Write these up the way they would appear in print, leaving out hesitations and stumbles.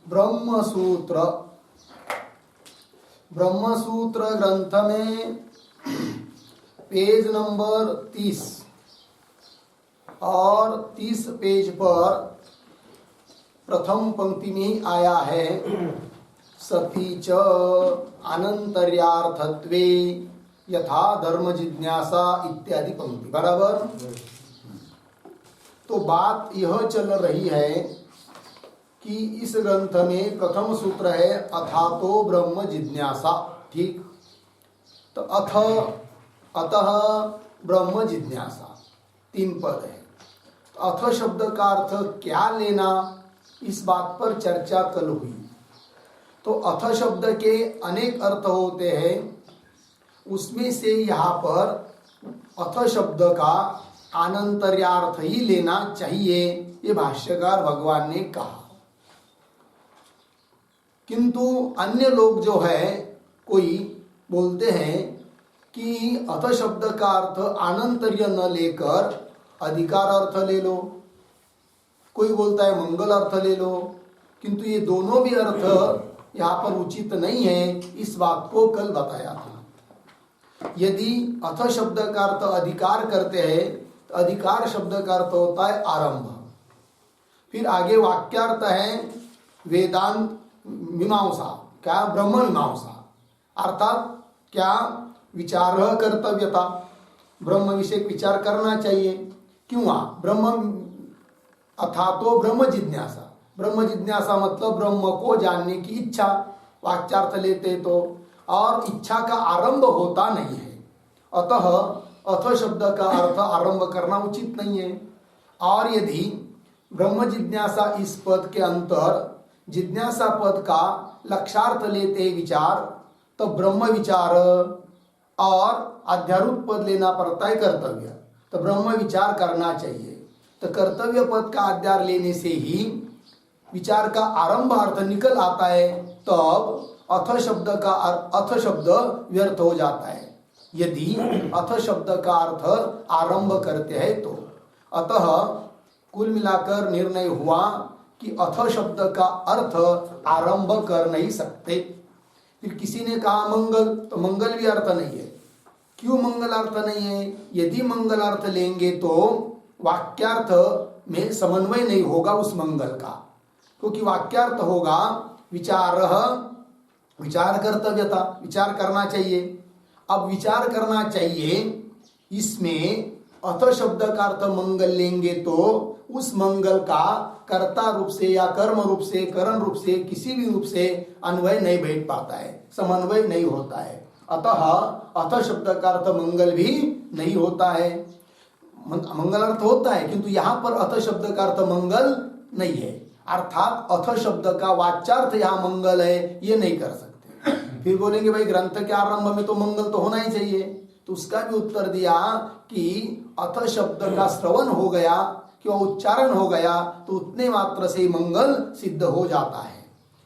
ब्रह्मसूत्र ब्रह्मसूत्र ग्रंथ में page number 30 और 30 पेज पर प्रथम पंक्ति में आया है सती च अनंतर्यार्थत्वे यथा धर्म जिज्ञासा इत्यादि पंक्ति। बराबर। तो बात यह चल रही है कि इस ग्रंथ में प्रथम सूत्र है अथातो ब्रह्म जिज्ञासा। ठीक। तो अतः ब्रह्म जिज्ञासा 3 पद है। तो अथ शब्द का अर्थ क्या लेना, इस बात पर चर्चा कल हुई। तो अथ शब्द के अनेक अर्थ होते हैं, उसमें से यहाँ पर अथ शब्द का आनंतर्यार्थ ही लेना चाहिए, ये भाष्यकार भगवान ने कहा। किंतु अन्य लोग जो है कोई बोलते हैं कि अथ शब्द का अर्थ आनंतर्य न लेकर अधिकार अर्थ ले लो, कोई बोलता है मंगल अर्थ ले लो, किंतु ये दोनों भी अर्थ यहाँ पर उचित नहीं है। इस बात को कल बताया था। यदि अथ शब्द का अर्थ अधिकार करते हैं तो अधिकार शब्द का अर्थ होता है आरंभ। फिर आगे वाक्यार्थ है वेदांत मीमांसा, क्या ब्रह्म मीमांसा, अर्थात क्या विचार कर्तव्यता, ब्रह्म विषय विचार करना चाहिए। क्यों? ब्रह्म अथातो ब्रह्म जिज्ञासा, ब्रह्म जिज्ञासा मतलब ब्रह्म को जानने की इच्छा, वाक्यार्थ लेते तो, और इच्छा का आरंभ होता नहीं है। अतः अथ शब्द का अर्थ आरंभ करना उचित नहीं है। और यदि ब्रह्म जिज्ञासा इस पद के अंतर जिज्ञासा पद का लक्षार्थ लेते विचार, तो ब्रह्म विचार और अध्यारूप पद लेना पड़ता है कर्तव्य। तो ब्रह्म विचार करना चाहिए। तो कर्तव्य पद का अध्यार लेने से ही विचार का आरंभ अर्थ निकल आता है, तब अथ शब्द का अथ शब्द व्यर्थ हो जाता है यदि अथ शब्द का अर्थ आरंभ करते हैं तो। अतः कुल मिलाकर निर्णय हुआ कि अथ शब्द का अर्थ आरंभ कर नहीं सकते। फिर किसी ने कहा मंगल, तो मंगल भी अर्थ नहीं है। क्यों मंगल अर्थ नहीं है? यदि मंगल अर्थ लेंगे तो वाक्यार्थ में समन्वय नहीं होगा उस मंगल का, क्योंकि वाक्यार्थ होगा विचार, विचार कर्तव्यता, विचार करना चाहिए। अब विचार करना चाहिए, इसमें अथ शब्द का अर्थ मंगल लेंगे तो उस मंगल का कर्ता रूप से या कर्म रूप से, करण रूप से, किसी भी रूप से अन्वय नहीं बैठ पाता है, समन्वय नहीं होता है। अतः अथ शब्द का अर्थ मंगल भी नहीं होता है। मंगल अर्थ होता है, किंतु यहाँ पर अथ शब्द का अर्थ मंगल नहीं है, अर्थात अथ शब्द का वाच्यार्थ यहाँ मंगल है, ये नहीं कर सकते। फिर बोलेंगे भाई ग्रंथ के आरंभ में तो मंगल तो होना ही चाहिए। तो उसका भी उत्तर दिया कि अथ शब्द का श्रवण हो गया कि उच्चारण हो गया तो उतने मात्र से मंगल सिद्ध हो जाता है,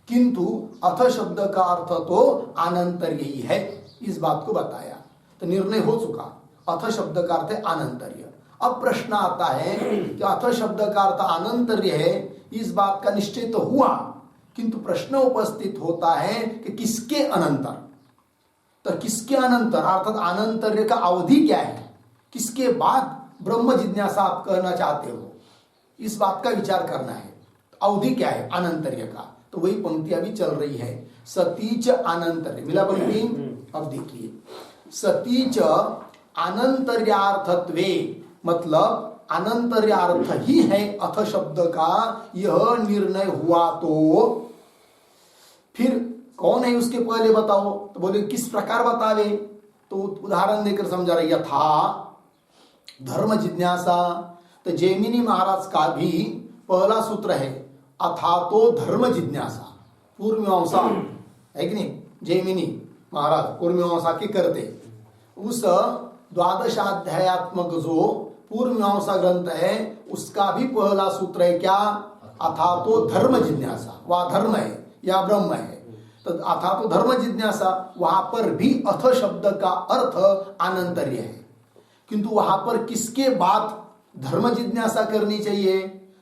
किंतु अथ शब्द का अर्थ तो आनंतर्य ही है, इस बात को बताया। तो निर्णय हो चुका, अथ शब्द का अर्थ है आनंतर्य। अब प्रश्न आता है कि अथ शब्द का अर्थ आनंतर्य है, इस बात का निश्चय तो हुआ, किंतु प्रश्न उपस्थित होता है कि किसके अनंतर। तो किसके अनंतर अर्थात आनंतर्य का अवधि क्या है, किसके बाद ब्रह्म जिज्ञासा आप कहना चाहते हो, इस बात का विचार करना है। अवधि क्या है आनंतर्य का, तो वही पंक्ति अभी चल रही है। सतीच आनंतर्य, मिला पंक्ति? अब देखिए, सतीच आनंतर्यार्थत्वे मतलब अनंतर्यार्थ ही है अथ शब्द का, यह निर्णय हुआ तो फिर कौन है उसके पहले बताओ। तो बोले किस प्रकार बतावे, तो उदाहरण देकर समझा रही था धर्म जिज्ञासा। तो जैमिनी महाराज का भी पहला सूत्र है अथातो धर्म जिज्ञासा, पूर्व मीमांसा है कि नहीं, जैमिनी महाराज पूर्व मीमांसा के करते। उस द्वादशाध्यायात्मक जो पूर्व मीमांसा ग्रंथ है उसका भी पहला सूत्र है क्या, अथातो धर्म जिज्ञासा। वह धर्म है या ब्रह्म है, तो अथातो धर्म जिज्ञासा, वहां पर भी अथ शब्द का अर्थ आनंतर्य है, किंतु वहां पर किसके बाद धर्म जिज्ञासा करनी चाहिए,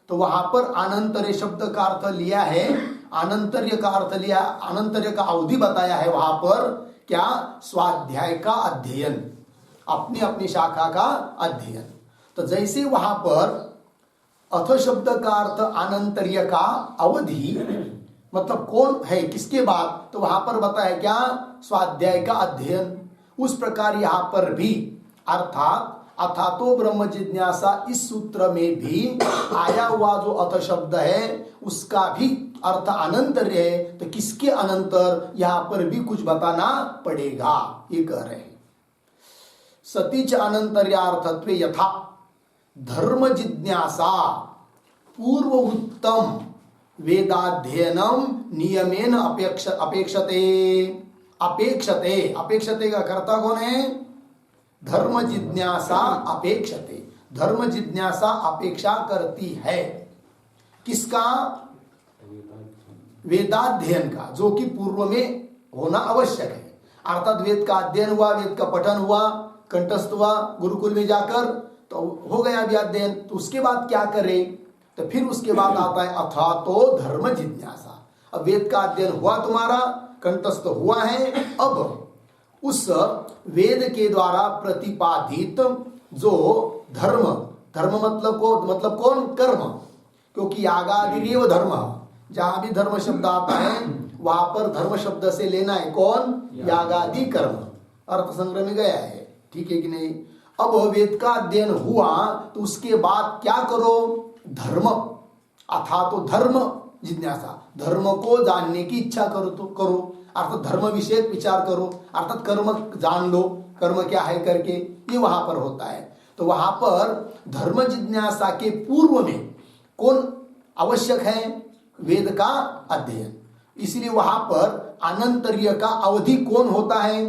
तो वहां पर अनंतर्य शब्द का अर्थ लिया है, अनंतर्य का अर्थ लिया, अनंतर्य का अवधि बताया है वहां पर क्या, स्वाध्याय का अध्ययन, अपनी अपनी शाखा का अध्ययन। तो जैसे वहां पर अथ शब्द का अर्थ अनंतर्य का अवधि, मतलब कौन है किसके बाद, तो वहां पर बताया क्या, स्वाध्याय का अध्ययन। उस प्रकार यहां पर भी अर्थात अथातो ब्रह्म जिज्ञासा इस सूत्र में भी आया हुआ जो अथ शब्द है उसका भी अर्थ अनंतर्य है। तो किसके अनंतर, यहां पर भी कुछ बताना पड़ेगा, ये कह रहे हैं। सतीच अनंतर्यार्थत्वे यथा धर्म जिज्ञासा पूर्ववृत्तम वेदाध्ययनम नियमेन अपेक्षते। अपेक्षते का कर्ता कौन है, धर्म जिज्ञासा अपेक्षते, धर्म जिज्ञासा अपेक्षा करती है किसका, वेदाध्ययन का, जो कि पूर्व में होना आवश्यक है। अर्थात वेद का अध्ययन हुआ, वेद का पठन हुआ, कंठस्थ हुआ गुरुकुल में जाकर, तो हो गया अभी अध्ययन, तो उसके बाद क्या करे, तो फिर उसके बाद आता है अथा तो धर्म जिज्ञासा। अब वेद का अध्ययन हुआ, तुम्हारा कंठस्थ हुआ है, अब उस वेद के द्वारा प्रतिपादित जो धर्म, धर्म मतलब कौन, कर्म, क्योंकि यागादिरेव धर्म, जहां भी धर्म शब्द आता है वहां पर धर्म शब्द से लेना है कौन, यागादि कर्म, अर्थ संग्रह में गया है, ठीक है कि नहीं। अब वेद का अध्ययन हुआ तो उसके बाद क्या करो, धर्म, अथा तो धर्म जिज्ञासा, धर्म को जानने की इच्छा करो तो करो, अर्थात धर्म विषयक विचार करो, अर्थात कर्म जान लो, कर्म क्या है करके, ये वहां पर होता है। तो वहां पर धर्म जिज्ञासा के पूर्व में कौन आवश्यक है, वेद का अध्ययन, इसलिए वहां पर अनंतर्य का अवधि कौन होता है,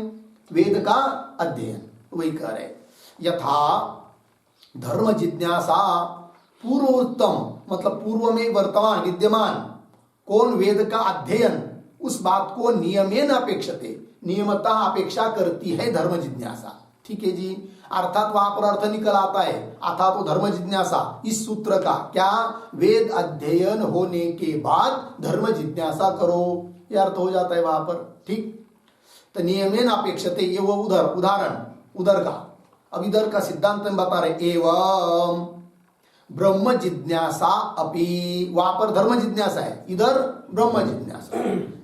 वेद का अध्ययन, वही कह रहे। यथा धर्म जिज्ञासा पूर्वोत्तम, मतलब पूर्व में वर्तमान विद्यमान कौन, वेद का अध्ययन, उस बात को नियमेन अपेक्षते, नियमता अपेक्षा करती है धर्म जिज्ञासा, ठीक है जी। अर्थात वहां पर अर्थ निकल आता है अथा तो धर्म जिज्ञासा इस सूत्र का क्या, वेद अध्ययन होने के बाद धर्म जिज्ञासा करो, यह अर्थ हो जाता है वहां पर, ठीक। तो नियमेन अपेक्षते, ये वो उदाहरण उधर का, अब इधर का सिद्धांत में बता रहे, एवं ब्रह्म जिज्ञासा अपि, वहां पर धर्म जिज्ञासा है, इधर ब्रह्म जिज्ञासा,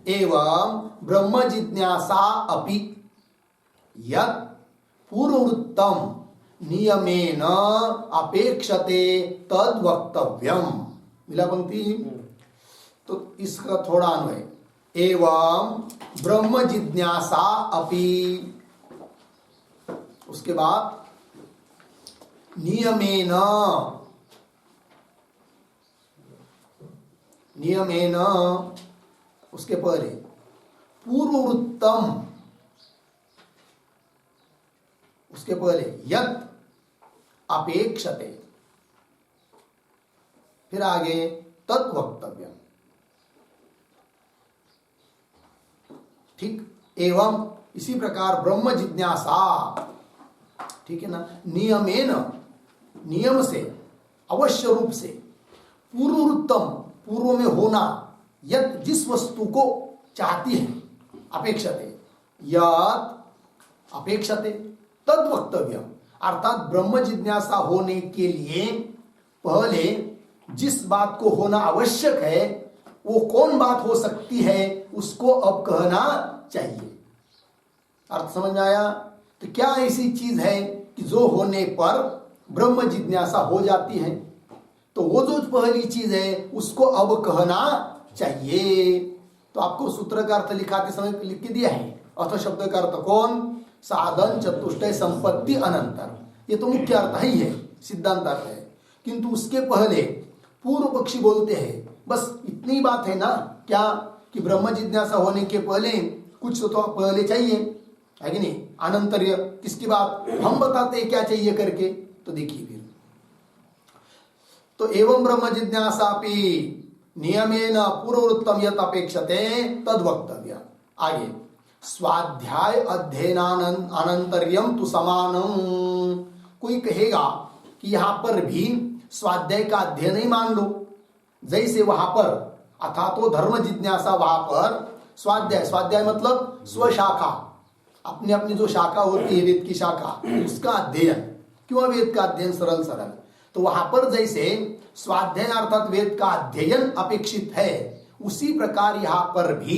एवं ब्रह्म जिज्ञासा अपि यत् पूर्ववृत्तम नियमेन अपेक्षते तद वक्तव्यम। मिला पंक्ति, तो इसका थोड़ा अन्वय, एवं ब्रह्म जिज्ञासा अपि, उसके बाद नियमेन, नियमेन, उसके पहले पूर्ववृत्तम, उसके पहले यत् अपेक्षते, फिर आगे तत् वक्तव्यम, ठीक। एवं इसी प्रकार ब्रह्म जिज्ञासा, ठीक है ना, नियमेन, नियम से, अवश्य रूप से, पूर्ववृत्तम, पूर्व में होना, यत् जिस वस्तु को चाहती है, अपेक्षते, यत् अपेक्षते तद वक्तव्यम, अर्थात ब्रह्म जिज्ञासा होने के लिए पहले जिस बात को होना आवश्यक है वो कौन बात हो सकती है, उसको अब कहना चाहिए। अर्थ समझ में आया। तो क्या ऐसी चीज है कि जो होने पर ब्रह्म जिज्ञासा हो जाती है, तो वो जो पहली चीज है उसको अब कहना चाहिए। तो आपको सूत्र का अर्थ लिखाते समय लिख के दिया है, अथ शब्द का अर्थ कौन, साधन चतुष्टय संपत्ति अनंतर, ये तो मुख्य अर्थ ही है, सिद्धांत अर्थ है। किंतु उसके पहले पूर्व पक्षी बोलते हैं बस इतनी बात है ना, क्या कि ब्रह्म जिज्ञासा होने के पहले कुछ तो पहले चाहिए, है कि नहीं, अनंतर्य, किसकी बात हम बताते हैं क्या चाहिए करके। तो देखिए फिर, तो एवं ब्रह्म जिज्ञासापि नियमेन पूर्ववृत्तम यत् अपेक्षते तद वक्तव्य। आगे स्वाध्याय अध्ययनानंतर्यम तु समानम, कोई कहेगा कि यहां पर भी स्वाध्याय का अध्ययन ही मान लो, जैसे वहां पर अथा तो धर्म जिज्ञासा, वहां पर स्वाध्याय, स्वाध्याय मतलब स्वशाखा, अपनी अपनी जो शाखा होती है वेद की शाखा, उसका अध्ययन। क्यों वेद का अध्ययन? सरल सरल। तो वहां पर जैसे स्वाध्याय अर्थात वेद का अध्ययन अपेक्षित है, उसी प्रकार यहां पर भी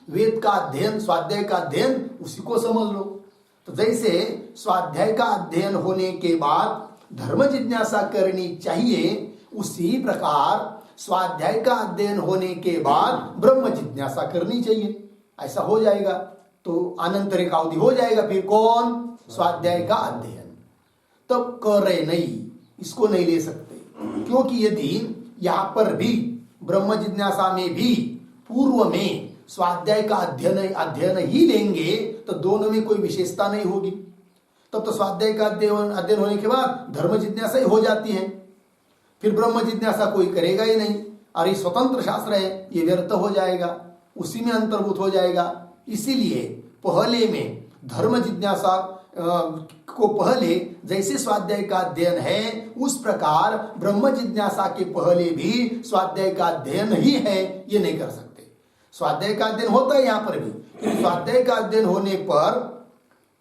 वेद का अध्ययन, स्वाध्याय का अध्ययन, उसी को समझ लो। तो जैसे स्वाध्याय का अध्ययन होने के बाद धर्म जिज्ञासा करनी चाहिए, उसी प्रकार स्वाध्याय का अध्ययन होने के बाद ब्रह्म जिज्ञासा करनी चाहिए। ऐसा हो जाएगा तो अनंतरिकावधि हो जाएगा। फिर कौन? स्वाध्याय का अध्ययन। तब कर रहे नहीं, इसको नहीं ले सकते, क्योंकि यदि यहां पर भी ब्रह्म जिज्ञासा में भी पूर्व में स्वाध्याय का अध्ययन ही लेंगे तो दोनों में कोई विशेषता नहीं होगी। तब तो स्वाध्याय का अध्ययन होने के बाद धर्म जिज्ञासा ही हो जाती है, फिर ब्रह्म जिज्ञासा कोई करेगा ही नहीं। अरे स्वतंत्र शास्त्र है, ये व्यर्थ हो जाएगा, उसी में अंतर्भूत हो जाएगा। इसीलिए पहले में धर्म जिज्ञासा को पहले जैसे स्वाध्याय का अध्ययन है, उस प्रकार ब्रह्म जिज्ञासा के पहले भी स्वाध्याय का अध्ययन ही है, ये नहीं कर सकते। स्वाध्याय का अध्ययन होता है यहां पर भी, क्योंकि स्वाध्याय का अध्ययन होने पर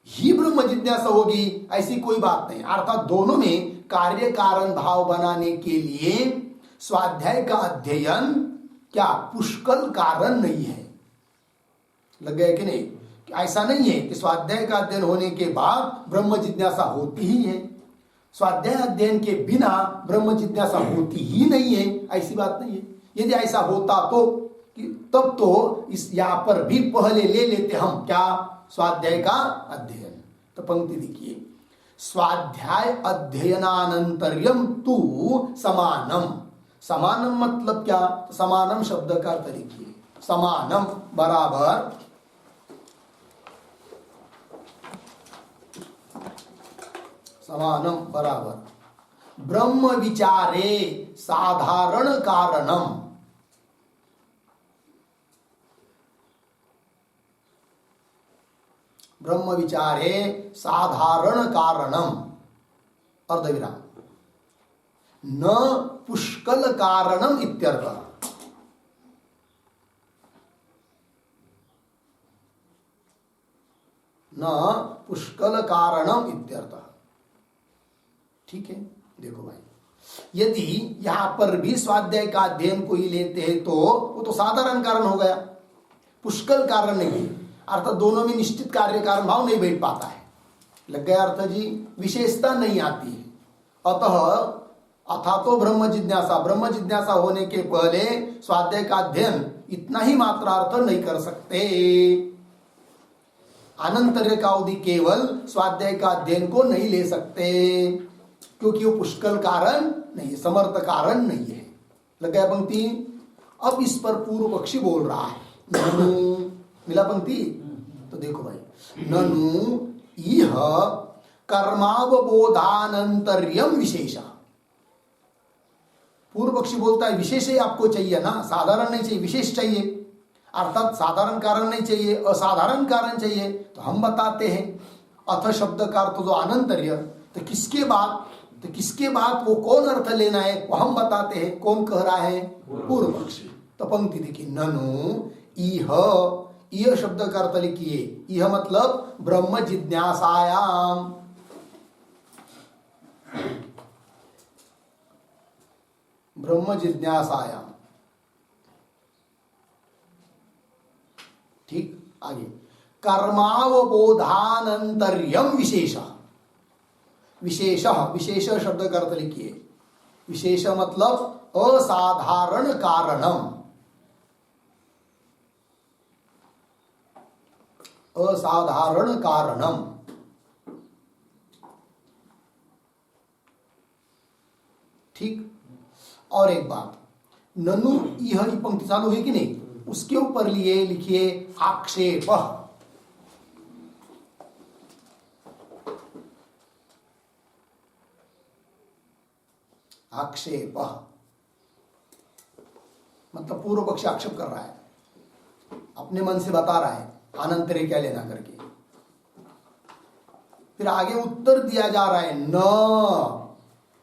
ही ब्रह्म जिज्ञासा होगी, ऐसी कोई बात नहीं। अर्थात दोनों में कार्य कारण भाव बनाने के लिए स्वाध्याय का अध्ययन क्या पुष्कल कारण नहीं है। लग गया कि नहीं? ऐसा नहीं है कि स्वाध्याय का अध्ययन होने के बाद ब्रह्म जिज्ञासा होती ही है, स्वाध्याय अध्ययन के बिना ब्रह्म जिज्ञासा होती ही नहीं है, ऐसी बात नहीं है। यदि ऐसा होता तो तब तो इस यहां पर भी पहले ले लेते हम क्या? स्वाध्याय का अध्ययन। तो पंक्ति देखिए, स्वाध्याय अध्ययनानंतर्यम तू समानम। समानम मतलब क्या? समानम शब्द का अर्थ लिखिए, समानम बराबर समानम बराबर ब्रह्म विचारे साधारण कारणम। ब्रह्म विचारे साधारण कारणम अर्धविराम न पुष्कल कारणम इत्यर्थ। न पुष्कल कारणम इत्यर्थ। ठीक है, देखो भाई, यदि यहां पर भी स्वाध्याय का अध्ययन कोई लेते हैं तो वो तो साधारण कारण हो गया, पुष्कल कारण नहीं। अर्थात दोनों में निश्चित कार्य कारण भाव नहीं बैठ पाता है। लग गया अर्थ जी? विशेषता नहीं आती है। अतः अथा तो ब्रह्म जिज्ञासा, ब्रह्म जिज्ञासा होने के पहले स्वाध्याय का अध्ययन इतना ही मात्रार्थ नहीं कर सकते। अनंतर्य का अवधि केवल स्वाध्याय का अध्ययन को नहीं ले सकते, क्योंकि वो पुष्कल कारण नहीं है, समर्थ कारण नहीं है। लग गया पंक्ति? अब इस पर पूर्व पक्षी बोल रहा है, ननु, मिला पंक्ति? तो देखो भाई, ननु इह कर्मावबोधानंतर्यम विशेषा। पूर्व पक्षी बोलता है विशेष ही आपको चाहिए ना, साधारण नहीं चाहिए, विशेष चाहिए। अर्थात साधारण कारण नहीं चाहिए, असाधारण कारण चाहिए। तो हम बताते हैं अथ शब्द का अर्थ जो अनंतर्य, तो किसके बाद वो कौन अर्थ लेना है वो हम बताते हैं। कौन कह रहा है? पूर्व पक्षी। तो पंक्ति देखिए, ननु इह शब्द का अर्थ लिखिए, यह मतलब ब्रह्म जिज्ञासायाम। ब्रह्म जिज्ञासायाम। ठीक, आगे कर्मावबोधानंतर्यम विशेष। विशेष शब्द का अर्थ लिखिए, विशेष मतलब असाधारण कारणम। असाधारण कारणम। ठीक, और एक बात, ननु यह पंक्ति चालू है कि नहीं, उसके ऊपर लिए लिखिए आक्षेप। आक्षेप मतलब पूर्व पक्ष आक्षेप कर रहा है, अपने मन से बता रहा है अनंतरे क्या लेना करके। फिर आगे उत्तर दिया जा रहा है, न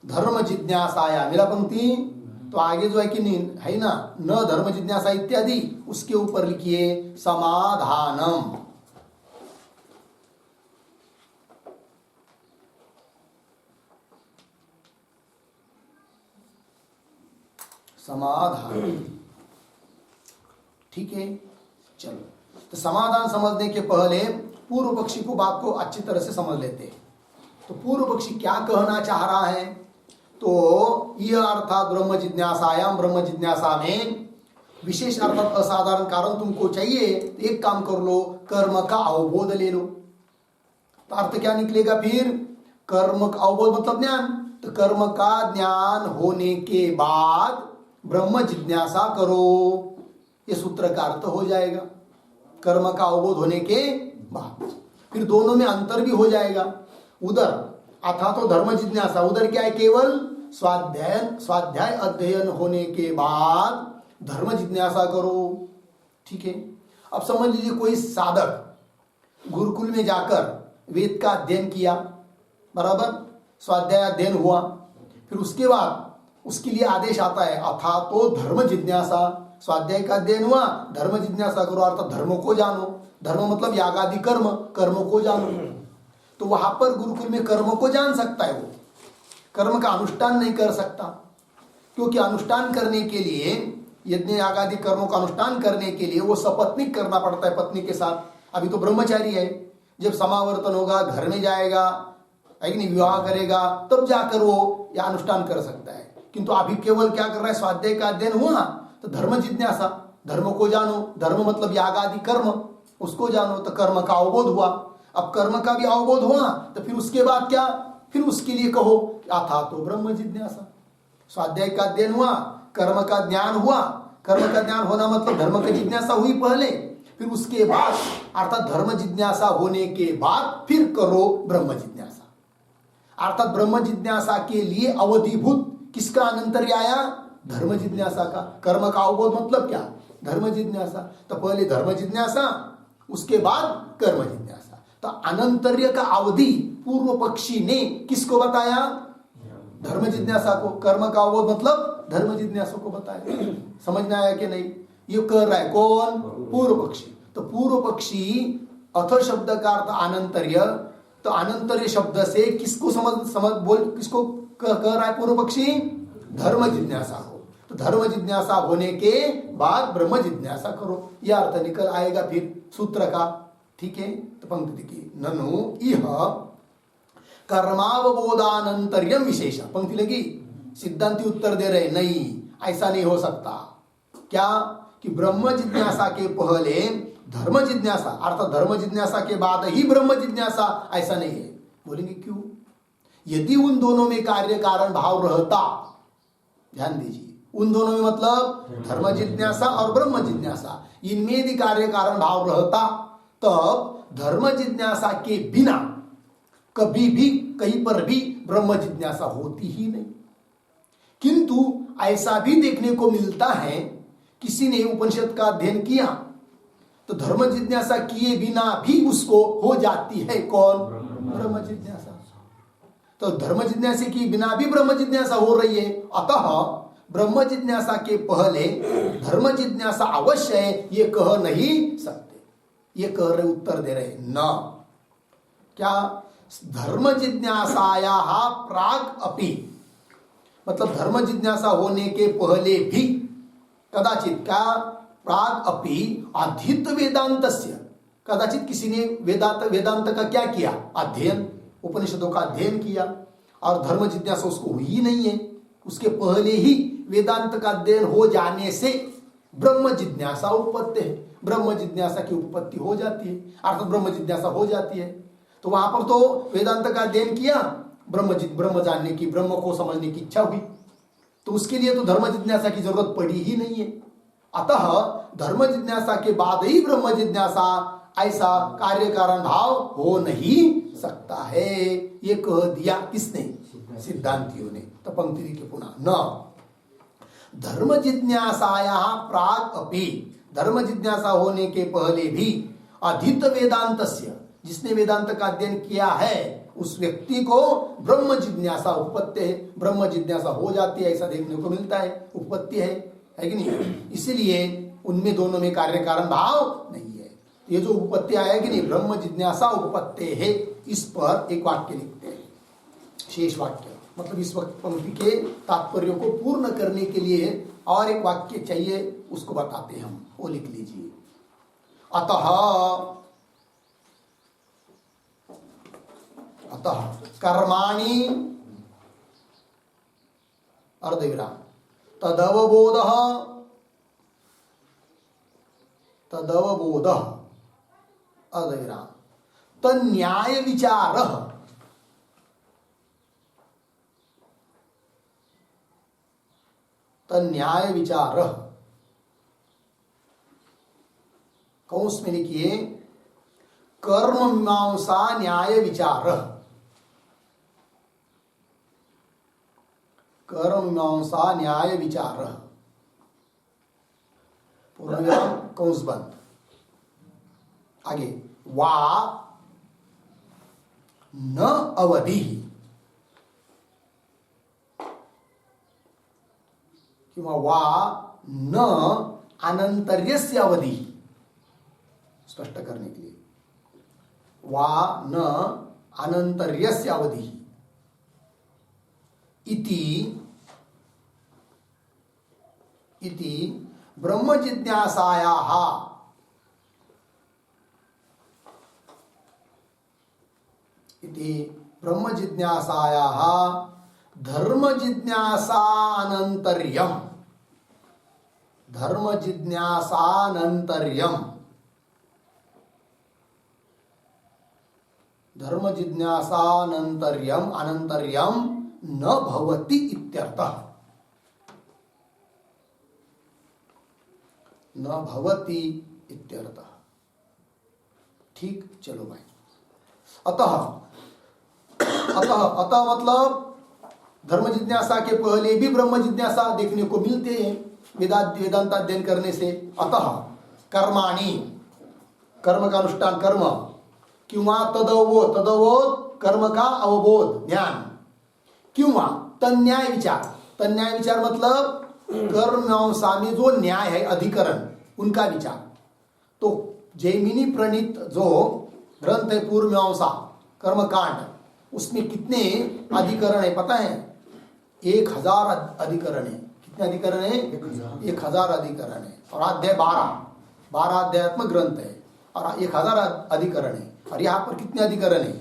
धर्म जिज्ञासाया। मिला पंक्ति? तो आगे जो है कि नहीं है ना, न धर्म जिज्ञासा इत्यादि, उसके ऊपर लिखिए समाधानम। समाधान, ठीक है। चलो, तो समाधान समझने के पहले पूर्व पक्षी को बात को अच्छी तरह से समझ लेते हैं। तो पूर्व पक्षी क्या कहना चाह रहा है? तो यह अर्थात ब्रह्म जिज्ञासायाम, ब्रह्म जिज्ञासा में विशेष अर्थात असाधारण कारण तुमको चाहिए, तो एक काम कर लो, कर्म का अवबोध ले लो। तो अर्थ क्या निकलेगा फिर? कर्म का अवबोध मतलब ज्ञान। तो कर्म का ज्ञान होने के बाद ब्रह्म जिज्ञासा करो, ये सूत्र का अर्थ हो जाएगा। कर्म का अवबोध होने के बाद फिर दोनों में अंतर भी हो जाएगा। उधर अथा तो धर्म जिज्ञासा, उधर क्या है? केवल स्वाध्याय अध्ययन होने के बाद धर्म जिज्ञासा करो, ठीक है। अब समझ लीजिए कोई साधक गुरुकुल में जाकर वेद का अध्ययन किया, बराबर, स्वाध्याय अध्ययन हुआ, फिर उसके बाद उसके लिए आदेश आता है अथा तो धर्म जिज्ञासा, स्वाध्याय का अध्ययन हुआ, धर्म जिज्ञासा करो, अर्थात धर्म को जानो। धर्म मतलब यागादि कर्म, कर्म को जानो। तो वहां पर गुरुकुल में कर्म को जान सकता है, वो कर्म का अनुष्ठान नहीं कर सकता, क्योंकि अनुष्ठान करने के लिए, यज्ञ यागादि कर्मों का अनुष्ठान करने के लिए वो सपत्नीक करना पड़ता है, पत्नी के साथ। अभी तो ब्रह्मचारी है, जब समावर्तन होगा, घर में जाएगा, है कि नहीं, विवाह करेगा, तब जाकर वो यह अनुष्ठान कर सकता है। किंतु अभी केवल क्या कर रहा है? स्वाध्याय का अध्ययन हुआ तो धर्म जिज्ञासा, धर्म को जानो। धर्म मतलब याग आदि कर्म, उसको जानो, तो कर्म का अवबोध हुआ। अब कर्म का भी अवबोध हुआ तो फिर उसके बाद क्या? फिर उसके लिए कहो अथा तो ब्रह्म जिज्ञासा। स्वाध्याय का अध्ययन हुआ, कर्म का ज्ञान हुआ, कर्म का ज्ञान होना मतलब धर्म की जिज्ञासा हुई पहले, फिर उसके बाद अर्थात धर्म जिज्ञासा होने के बाद फिर करो ब्रह्म जिज्ञासा। अर्थात ब्रह्म जिज्ञासा के लिए अवधिभूत किसका अनंतर्य आया? धर्म जिज्ञासा का। कर्म का अवबोध मतलब क्या? धर्म जिज्ञासा। तो पहले धर्म जिज्ञासा, उसके बाद कर्म जिज्ञासा। तो अनंतर्य का अवधि पूर्व पक्षी ने किसको बताया? धर्म जिज्ञासा को। कर्म का अवबोध मतलब धर्म जिज्ञासा को बताया। समझ में आया कि नहीं? ये कर रहा है कौन? पूर्व पक्षी। तो पूर्व पक्षी अथ शब्द का अर्थ अनंतर्य, तो अनंतर्य शब्द से किसको किसको कह रहा है पूर्व पक्षी? धर्म जिज्ञासा को। तो धर्म जिज्ञासा होने के बाद ब्रह्म जिज्ञासा करो, यह अर्थ निकल आएगा फिर सूत्र का, ठीक है। तो पंक्ति देखिए, ननु इह कर्मावबोधानंतर्यम विशेष। पंक्ति लगी, सिद्धांति उत्तर दे रहे नहीं, ऐसा नहीं हो सकता। क्या? कि ब्रह्म जिज्ञासा के पहले धर्म जिज्ञासा, अर्थात धर्म जिज्ञासा के बाद ही ब्रह्म जिज्ञासा, ऐसा नहीं है। बोलेंगे क्यों? यदि उन दोनों में कार्य कारण भाव रहता, ध्यान दीजिए, उन दोनों में मतलब धर्म जिज्ञासा और ब्रह्म जिज्ञासा, इनमें यदि कार्य कारण भाव रहता, तब धर्म जिज्ञासा के बिना कभी भी कहीं पर भी ब्रह्म जिज्ञासा होती ही नहीं। किंतु ऐसा भी देखने को मिलता है, किसी ने उपनिषद का अध्ययन किया तो धर्म जिज्ञासा किए बिना भी उसको हो जाती है कौन? ब्रह्म जिज्ञासा। तो धर्म जिज्ञासा की बिना भी ब्रह्म जिज्ञासा हो रही है। अतः ब्रह्म जिज्ञासा के पहले धर्म जिज्ञासा अवश्य है, ये कह नहीं सकते। ये कह रहे, उत्तर दे रहे न। क्या? धर्म जिज्ञासाया प्राग अपि, मतलब धर्म जिज्ञासा होने के पहले भी कदाचित, क्या? प्राग अपि अधीत वेदांतस्य, कदाचित किसी ने वेदांत का क्या किया? अध्ययन, उपनिषदों का अध्ययन किया, और धर्म जिज्ञासा उसको हुई ही नहीं है। उसके पहले ही वेदांत का अध्ययन हो जाने से ब्रह्म जिज्ञासा उत्पत्ति है, ब्रह्म जिज्ञासा की उत्पत्ति हो जाती है, अर्थात ब्रह्म जिज्ञासा हो जाती है। तो वहां पर तो वेदांत का अध्ययन किया, ब्रह्म जानने की, ब्रह्म को समझने की इच्छा हुई, तो उसके लिए तो धर्म जिज्ञासा की जरूरत पड़ी ही नहीं है। अतः धर्म जिज्ञासा के बाद ही ब्रह्म जिज्ञासा, ऐसा कार्य कारण भाव हो नहीं सकता है। ये कह दिया किसने? सिद्धांतियों ने। तो पंक्ति के पुनः न धर्म जिज्ञासाया प्राग अपि, धर्म जिज्ञासा होने के पहले भी अधीत वेदांतस्य, जिसने वेदांत का अध्ययन किया है उस व्यक्ति को ब्रह्म जिज्ञासा उत्पत्ति है, ब्रह्म जिज्ञासा हो जाती है, ऐसा देखने को मिलता है, उत्पत्ति है कि नहीं। इसीलिए उनमें दोनों में कार्य कारण भाव नहीं है। ये जो उपपत्ति आया कि नहीं, ब्रह्म जिज्ञासा उपपत्ति है, इस पर एक वाक्य लिखते हैं, शेष वाक्य, मतलब इस वक्त पंक्ति के तात्पर्य को पूर्ण करने के लिए और एक वाक्य चाहिए, उसको बताते हैं हम, वो लिख लीजिए। अतः कर्माणि अर्धविराम तदवबोधः अर्धविराम तन्याय विचारः तन्याय विचारः कौंस में लिखिए कर्म मीमांसा न्याय विचारः, कर्म मीमांसा न्याय विचारः, पूर्णविराम कौंस बंद। आगे वा न अवधि किंवा वा न अनंतर्यस्य अवधि, स्पष्ट करने के लिए वा न अनंतर्यस्य अवधि इति ब्रह्म जिज्ञासायाः धर्म जिज्ञासानंतर्यम अनंतर्यम न भवति इत्यर्थः, न भवति इत्यर्थः। ठीक, चलो भाई। अतः मतलब धर्म जिज्ञासा के पहले भी ब्रह्म जिज्ञासा देखने को मिलते हैं वेदांत अध्ययन करने से। अतः कर्माणि, कर्म का अनुष्ठान, कर्म क्यों तदवोध कर्म का अवबोध ज्ञान, क्यों तन्याय विचार मतलब कर्म मीमांसा में जो न्याय है अधिकरण उनका विचार। तो जैमिनी प्रणीत जो ग्रंथ है पूर्व मीमांसा कर्मकांड, उसमें कितने अधिकरण है पता है? 1000 अधिकरण है। कितने अधिकरण है? 1000 अधिकरण है। और अध्याय 12 अध्यात्मक ग्रंथ है और 1000 अधिकरण है। और यहाँ पर कितने अधिकरण है?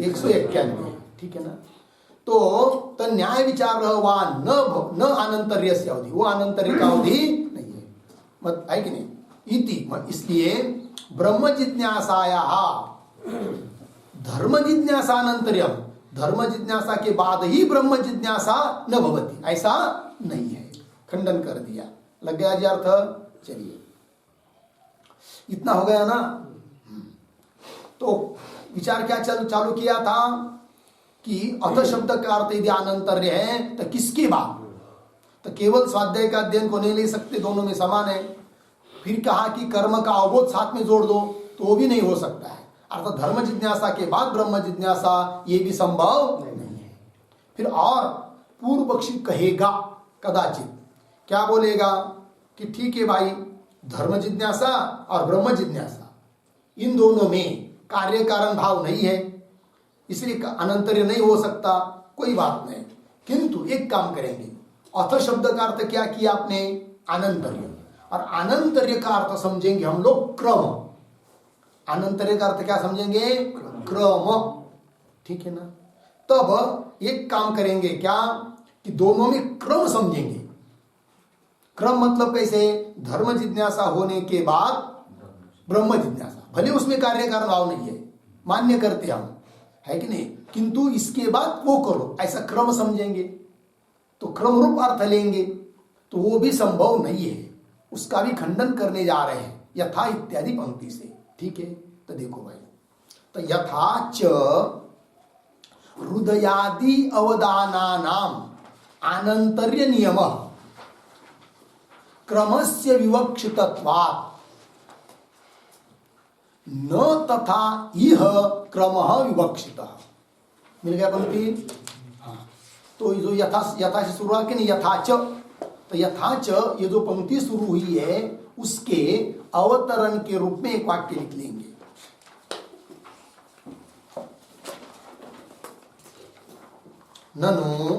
191। ठीक है ना। तो न्याय विचार न अनंतर्यस्य अवधि, वो अनंतर्य का अवधि नहीं है, मत है कि नहीं। इति इसलिए ब्रह्म जिज्ञासायाः धर्म जिज्ञासानंतर्यम, धर्म जिज्ञासा के बाद ही ब्रह्म जिज्ञासा न भवति, ऐसा नहीं है। खंडन कर दिया। लग गया जी अर्थ? चलिए, इतना हो गया ना। तो विचार क्या चालू किया था कि अथ शब्द का अर्थ यदि अनंतर्य है तो किसके बाद? तो केवल स्वाध्याय का अध्ययन को नहीं ले सकते, दोनों में समान है। फिर कहा कि कर्म का अवबोध साथ में जोड़ दो तो वो भी नहीं हो सकता है। अर्थात धर्म जिज्ञासा के बाद ब्रह्म जिज्ञासा ये भी संभव नहीं है। फिर और पूर्व पक्षी कहेगा कदाचित, क्या बोलेगा कि ठीक है भाई, धर्म जिज्ञासा और ब्रह्म जिज्ञासा इन दोनों में कार्य कारण भाव नहीं है, इसलिए अनंतर्य नहीं हो सकता, कोई बात नहीं। किंतु एक काम करेंगे, अथ शब्द का अर्थ क्या किया आपने? अनंतर्य। और अनंतर्य का अर्थ समझेंगे हम लोग क्रम। अनंतर्य का अर्थ क्या समझेंगे? क्रम। ठीक है ना। तब एक काम करेंगे क्या कि दोनों में क्रम समझेंगे। क्रम मतलब कैसे? धर्म जिज्ञासा होने के बाद ब्रह्म जिज्ञासा, भले उसमें कार्य कारण भाव नहीं है, मान्य करते हम, है कि नहीं, किंतु इसके बाद वो करो, ऐसा क्रम समझेंगे। तो क्रम रूप अर्थ लेंगे तो वो भी संभव नहीं है, उसका भी खंडन करने जा रहे हैं यथा इत्यादि पंक्ति से। ठीक है, तो देखो भाई, तो यथा च हृदयादि अवदानानाम आनंतर्य नियम क्रमस्य विवक्षितत्वात् न तथा इह क्रमः विवक्षितः। मिल गया पंक्ति। हाँ, तो जो यथा यथा से शुरू हुआ कि नहीं, यथाच, तो यथाच ये जो पंक्ति शुरू हुई है उसके अवतरण के रूप में एक वाक्य लिख लेंगे। ननु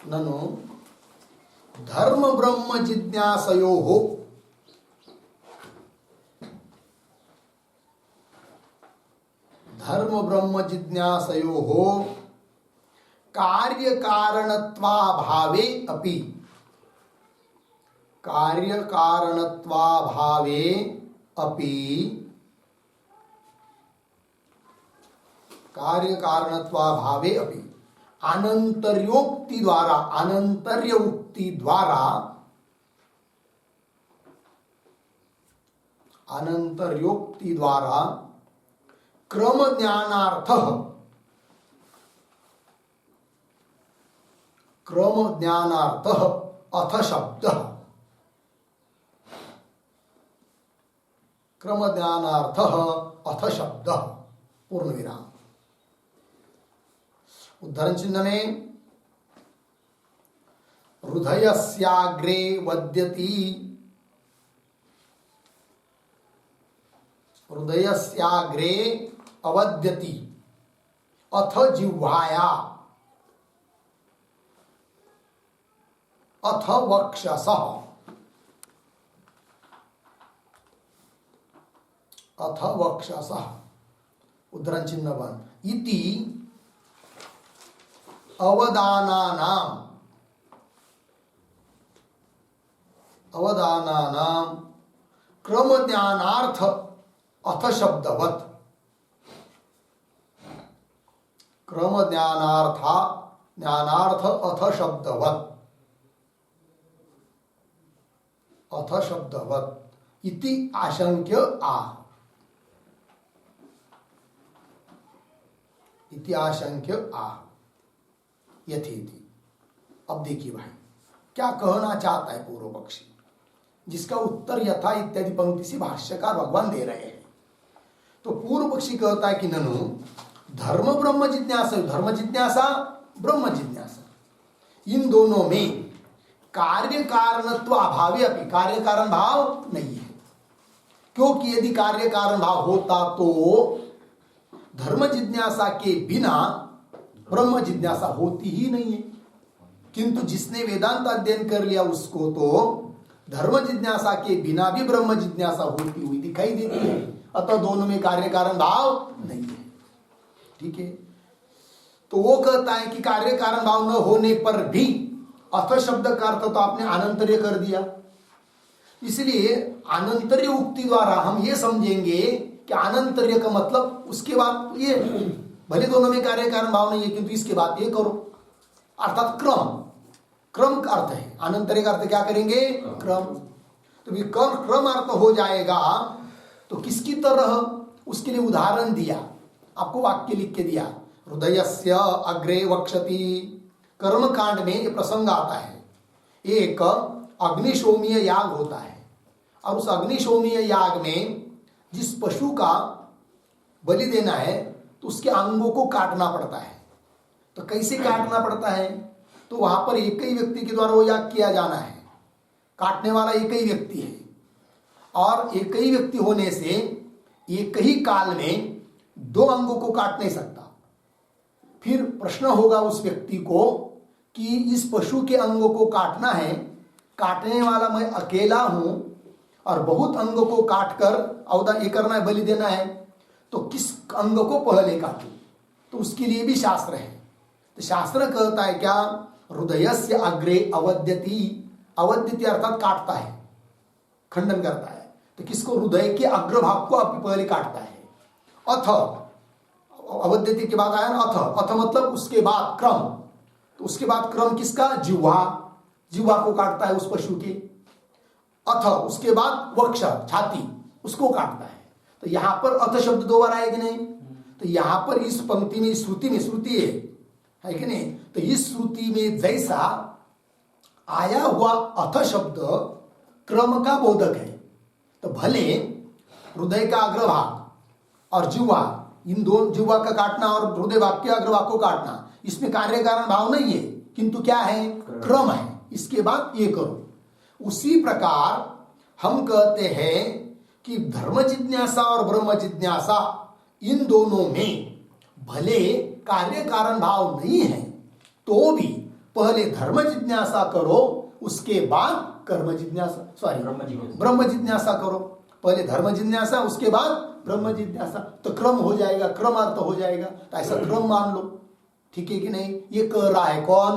ननु धर्म ब्रह्म जिज्ञासयोः धर्म ब्रह्म जिज्ञासयोः कार्य कारणत्वाभावे अपि कार्य कारणत्वाभावे अपि कार्य कारणत्वाभावे अपि अनंतर्योक्ति द्वारा अनंतर्य उक्ति द्वारा अनंतर्योक्ति द्वारा क्रम ज्ञानार्थः अथ शब्दः क्रम ज्ञानार्थः अथ शब्दः पूर्ण विराम। उद्धरण चिन्ह में हृदयस्याग्रे वद्यति हृदयस्याग्रे अवद्यति अथ जिह्वाया अथ वक्षसः अथ वक्षसः उद्धरण चिन्ह बन इति अवदानानाम क्रम ज्ञानार्थ अथ शब्दवत् क्रम ज्ञानार्थ अथ शब्दवत् इति आशंक्य यथेति। अब देखिए भाई क्या कहना चाहता है पूर्व पक्षी, जिसका उत्तर यथा इत्यादि पंक्ति से भाष्यकार भगवान दे रहे हैं। तो पूर्व पक्षी कहता है कि ननु धर्म ब्रह्म जिज्ञासा, धर्म जिज्ञासा ब्रह्म जिज्ञासा, इन दोनों में कार्य कारणत्व अभावी अपि कार्य कारण भाव नहीं है, क्योंकि यदि कार्य कारण भाव होता तो धर्म जिज्ञासा के बिना ब्रह्म जिज्ञासा होती ही नहीं है। किंतु जिसने वेदांत अध्ययन कर लिया उसको तो धर्म जिज्ञासा के बिना भी ब्रह्म जिज्ञासा होती हुई दिखाई देती है, अतः दोनों में कार्य कारण भाव नहीं है। ठीक है, तो वो कहता है कि कार्य कारण भाव न होने पर भी अथ शब्द का अर्थ तो आपने अनंतर्य कर दिया, इसलिए अनंतर्य उक्ति द्वारा हम ये समझेंगे कि अनंतर्य का मतलब उसके बाद ये, भले दोनों में कार्य कारण भाव नहीं है किंतु इसके बाद ये करो, अर्थात क्रम का अर्थ है। अनंतर्य का अर्थ क्या करेंगे, क्रम। तो क्रम अर्थ हो जाएगा तो किसकी तरह, उसके लिए उदाहरण दिया, आपको वाक्य लिख के दिया, हृदयस्य अग्रे वक्षति। कर्म कांड में ये प्रसंग आता है, एक अग्निशोमीय याग होता है और उस अग्निशोमीय याग में जिस पशु का बलि देना है तो उसके अंगों को काटना पड़ता है। तो कैसे काटना पड़ता है, तो वहां पर एक ही व्यक्ति के द्वारा वो याग किया जाना है, काटने वाला एक ही व्यक्ति है, और एक ही व्यक्ति होने से एक ही काल में दो अंगों को काट नहीं सकता। फिर प्रश्न होगा उस व्यक्ति को कि इस पशु के अंगों को काटना है, काटने वाला मैं अकेला हूं और बहुत अंगों को काटकर अवदान ये करना है, बलि देना है, तो किस अंग को पहले काटूं, तो उसके लिए भी शास्त्र है। तो शास्त्र कहता है क्या, हृदयस्य अग्रे अवद्यति, अवद्यति अर्थात काटता है, खंडन करता है। तो किसको, हृदय के अग्रभाग को आप पहले काटता है। अथ अवद्यति के बाद आया ना, अथ मतलब उसके बाद क्रम, तो उसके बाद क्रम किसका, जिह्वा को काटता है उस पशु के। अथ उसके बाद वक्ष छाती, उसको काटता है। तो यहां पर अथ शब्द दो बार आएगी नहीं, तो यहां पर इस पंक्ति में श्रुति है कि नहीं, तो इस श्रुति में जैसा आया हुआ अथ शब्द क्रम का बोधक है, तो भले हृदय का अग्रभाग और जिह्वा इन दो जीवा का काटना और हृदय वाक्य अग्रवाक को काटना, इसमें कार्य कारण भाव नहीं है, किंतु क्या है, क्रम है, इसके बाद ये करो। उसी प्रकार हम कहते हैं कि धर्म जिज्ञासा और ब्रह्म जिज्ञासा इन दोनों में भले कार्य कारण भाव नहीं है तो भी पहले धर्म जिज्ञासा करो, उसके बाद कर्म जिज्ञासा, सॉरी ब्रह्म जिज्ञासा करो। पहले धर्म जिज्ञासा, उसके बाद ब्रह्म जिज्ञासा, तो क्रम हो जाएगा, क्रम अर्थ हो जाएगा। तो ऐसा क्रम मान लो, ठीक है कि नहीं। ये कह रहा है कौन,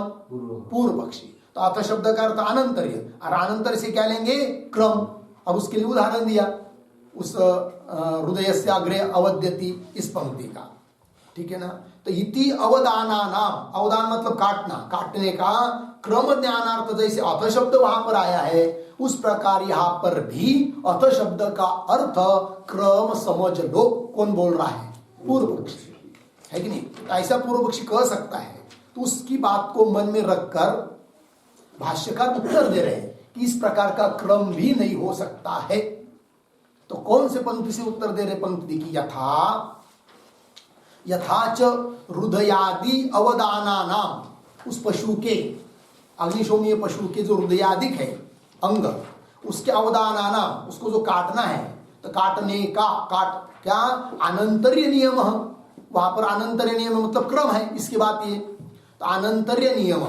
पूर्व पक्षी। तो अथ शब्द का अर्थ अनंतर्य, और अनंतर से क्या लेंगे, क्रम। अब उसके लिए उदाहरण दिया उस हृदय से अग्रे अवद्यति इस पंक्ति का, ठीक है ना। तो इति अवदाना नाम, अवदान मतलब काटना, काटने का क्रम ज्ञानार्थ जैसे अथ शब्द वहां पर आया है, उस प्रकार यहां पर भी अथ शब्द का अर्थ क्रम समझ लो। कौन बोल रहा है, पूर्व पक्षी, है कि नहीं। तो ऐसा पूर्व पक्षी कह सकता है, तो उसकी बात को मन में रखकर भाष्यकार उत्तर दे रहे हैं कि इस प्रकार का क्रम भी नहीं हो सकता है। तो कौन से पंक्ति से उत्तर दे रहे, पंक्ति की यथाच हृदयादि अवदाना नाम, उस पशु के, अग्निशोमीय पशु के जो हृदयादिक है अंग, उसके अवदाना नाम, उसको जो काटना है, तो काटने का काट क्या अनंतर्य नियम, वहां पर अनंतर्य नियम मतलब क्रम है, इसके बाद ये तो अनंतर्य नियम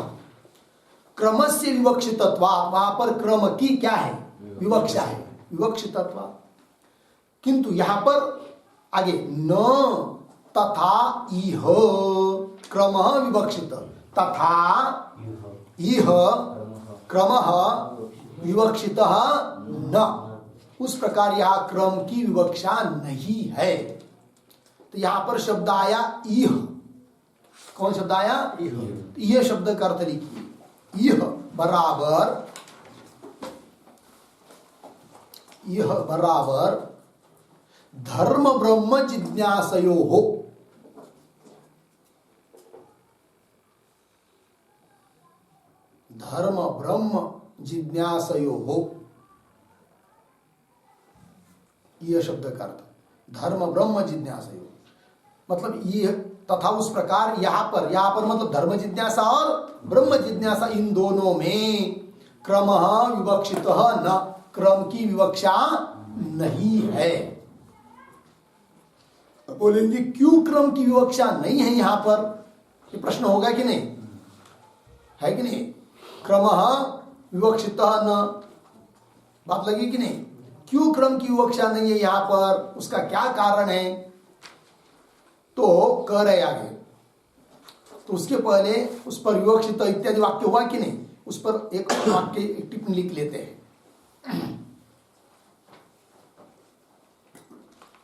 क्रमस्य विवक्षितत्वा, वहां पर क्रम की क्या है, विवक्षा है, विवक्षितत्वा। किंतु यहां पर आगे न तथा इह क्रम विवक्षित, तथा इह क्रम विवक्षित न, उस प्रकार यहां क्रम की विवक्षा नहीं है। तो यहां पर शब्द आया इह, कौन शब्द आया, यह शब्द का अर्थ लिखिए, यह बराबर धर्म ब्रह्म जिज्ञासयो हो, धर्म ब्रह्म जिज्ञासयो हो, यह शब्द का अर्थ धर्म ब्रह्म जिज्ञासयो, मतलब ये तथा उस प्रकार यहां पर मतलब धर्म जिज्ञासा और ब्रह्म जिज्ञासा इन दोनों में क्रम विवक्षित न, क्रम की विवक्षा नहीं है। बोलेंगे क्यों क्रम की विवक्षा नहीं है यहां पर, ये प्रश्न होगा कि नहीं, है कि नहीं। क्रम विवक्षित न, बात लगी कि नहीं, क्यों क्रम की विवक्षा नहीं है यहां पर, उसका क्या कारण है, तो कह रहे आगे। तो उसके पहले उस पर विवक्षित इत्यादि वाक्य हुआ कि नहीं, उस पर एक वाक्य एक टिप्पणी लिख लेते हैं,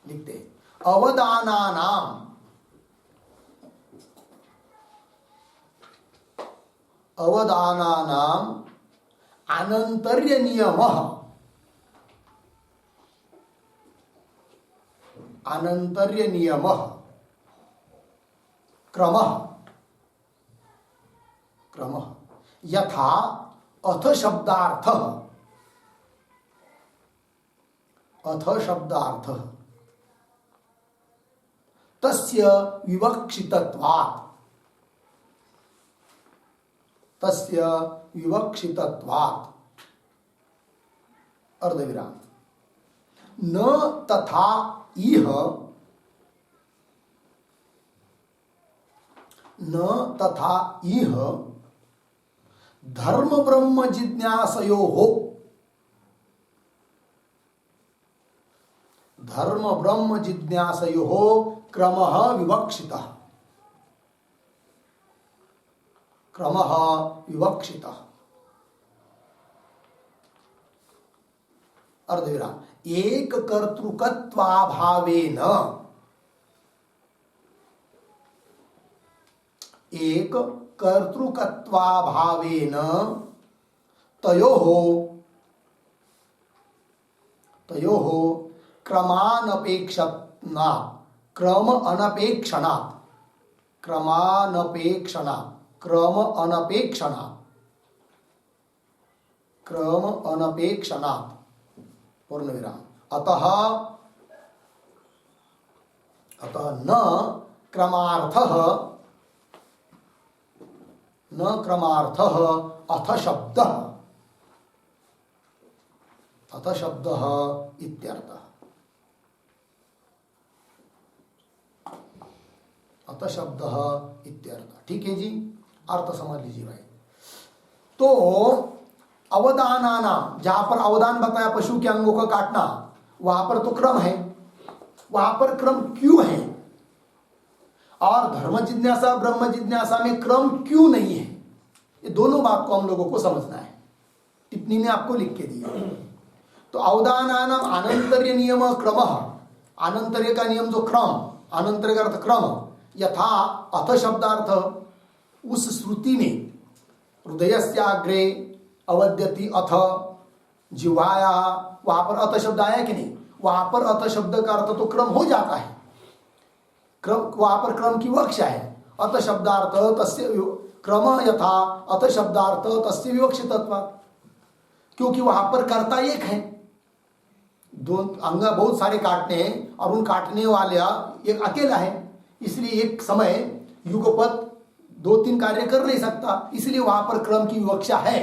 लिखते हैं अवदानानाम, अवदानानाम अनंतर्य नियमः, अनंतर्य नियमः क्रमः, क्रमः यथा अथ शब्दार्थः, अथ शब्दार्थः तस्य विवक्षितत्वात्, तस्य विवक्षितत्वात् अर्धविराम, न तथा इह, न तथा इह धर्म ब्रह्म जिज्ञासयो हो, धर्म ब्रह्म जिज्ञासयो हो क्रमः विवक्षितः, क्रमः विवक्षितः अर्धविराम, एक कर्तृकत्वाभावेन, एक कर्तृकत्वाभावेन तयोः, तयोः क्रमानपेक्षणात्, क्रम अनपेक्षणात्, क्रमानपेक्षणात्, क्रम अनपेक्षणात्, क्रम अनपेक्षणात् पूर्णविराम, अतः अतः न क्रमार्थः अथ शब्दः इत्यर्थः। अथ शब्दः इत्यर्थः। ठीक है जी, अर्थ समझ लीजिए भाई। तो अवदानाना, जहां पर अवदान बताया पशु के अंगों का काटना, वहां पर तो क्रम है, वहां पर क्रम क्यों है? और धर्म जिज्ञासा ब्रह्म जिज्ञासा में क्रम क्यों नहीं है? ये दोनों बात को हम लोगों को समझना है। टिप्पणी में आपको लिख के दिया। तो अवदानानाम आनंतर्य नियम क्रमः, आनंतर्य का नियम जो क्रम, आनंतर्य का अर्थ क्रम, यथा अथ शब्दार्थ उस श्रुति में हृदयस्याग्रे अवद्यति अथ जिह्वाया, वहां पर अथ शब्द आया कि नहीं? वहां पर अथ शब्द का अर्थ तो क्रम हो जाता है, क्रम वहां पर क्रम की विवक्षा है। अथ शब्दार्थ तस्य क्रम यथा अथ शब्दार्थ तस्य विवक्षितत्वात्, क्योंकि वहां पर कर्ता एक है, दो अंग बहुत सारे काटने हैं और उन काटने वाले एक अकेला है, इसलिए एक समय युगपत 2-3 कार्य कर नहीं सकता, इसलिए वहां पर क्रम की विवक्षा है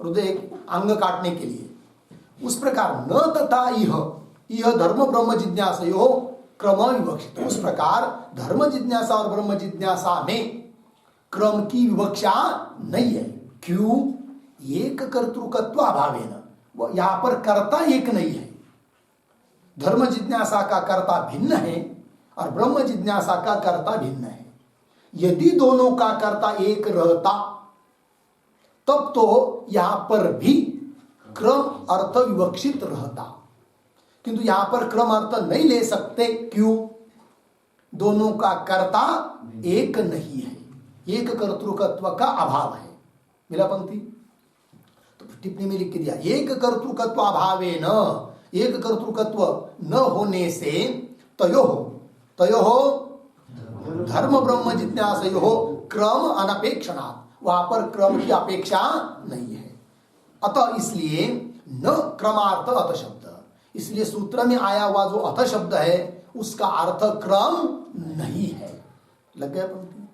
हृदय अंग काटने के लिए। उस प्रकार न तथा यह धर्म ब्रह्म जिज्ञासा यो क्रम विवक्षित, उस प्रकार धर्म जिज्ञासा और ब्रह्म जिज्ञासा में क्रम की विवक्षा नहीं है। क्यों? एक कर्तृकत्व अभावेन, यहां पर कर्ता एक नहीं है। धर्म जिज्ञासा का कर्ता भिन्न है और ब्रह्म जिज्ञासा का कर्ता भिन्न है। यदि दोनों का कर्ता एक रहता तब तो यहां पर भी क्रम अर्थ विवक्षित रहता, किंतु यहां पर क्रम अर्थ नहीं ले सकते। क्यों? दोनों का कर्ता एक नहीं है, एक कर्तृकत्व का अभाव है। मिला पंक्ति? तो टिप्पणी में लिख के दिया, एक कर्तृकत्व अभावे न, एक कर्तृकत्व न होने से तयोः धर्म ब्रह्म जिज्ञासयोः क्रम अनपेक्षणात्, वहां पर क्रम की अपेक्षा नहीं है। अतः इसलिए न क्रमार्थ अथ शब्द, इसलिए सूत्र में आया हुआ जो अथ शब्द है उसका अर्थ क्रम नहीं है। लग गया पंक्ति?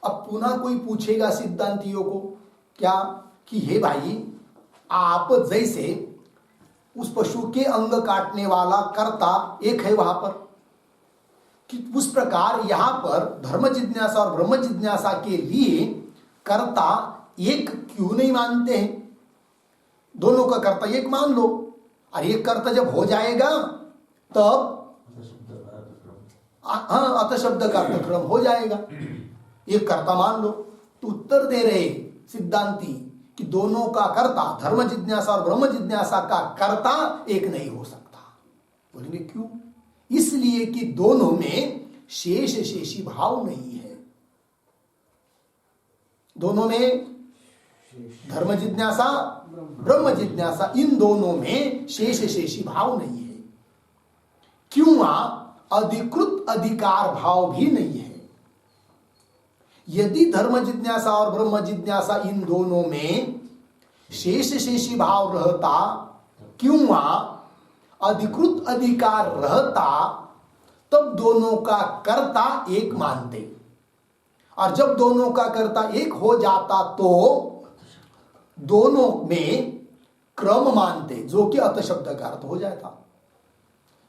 अब पुनः कोई पूछेगा सिद्धांतियों को क्या कि हे भाई, आप जैसे उस पशु के अंग काटने वाला कर्ता एक है वहां पर, कि उस प्रकार यहां पर धर्म जिज्ञासा और ब्रह्म जिज्ञासा के लिए कर्ता एक क्यों नहीं मानते हैं? दोनों का कर्ता एक मान लो, और एक कर्ता जब हो जाएगा तब अथ शब्द का अर्थ क्रम हो जाएगा, एक कर्ता मान लो। तो उत्तर दे रहे सिद्धांती कि दोनों का कर्ता, धर्म जिज्ञासा और ब्रह्म जिज्ञासा का कर्ता एक नहीं हो सकता। बोलेंगे क्यों? इसलिए कि दोनों में शेष शेषी भाव नहीं है। दोनों में धर्म जिज्ञासा ब्रह्म जिज्ञासा, इन दोनों में शेष शेषी भाव नहीं है। क्यों? अधिकृत अधिकार भाव भी नहीं है। यदि धर्म जिज्ञासा और ब्रह्म जिज्ञासा इन दोनों में शेष शेषी भाव रहता, क्यों अधिकृत अधिकार रहता, तब दोनों का कर्ता एक मानते, और जब दोनों का कर्ता एक हो जाता तो दोनों में क्रम मानते, जो कि अथ शब्द का अर्थ हो जाता।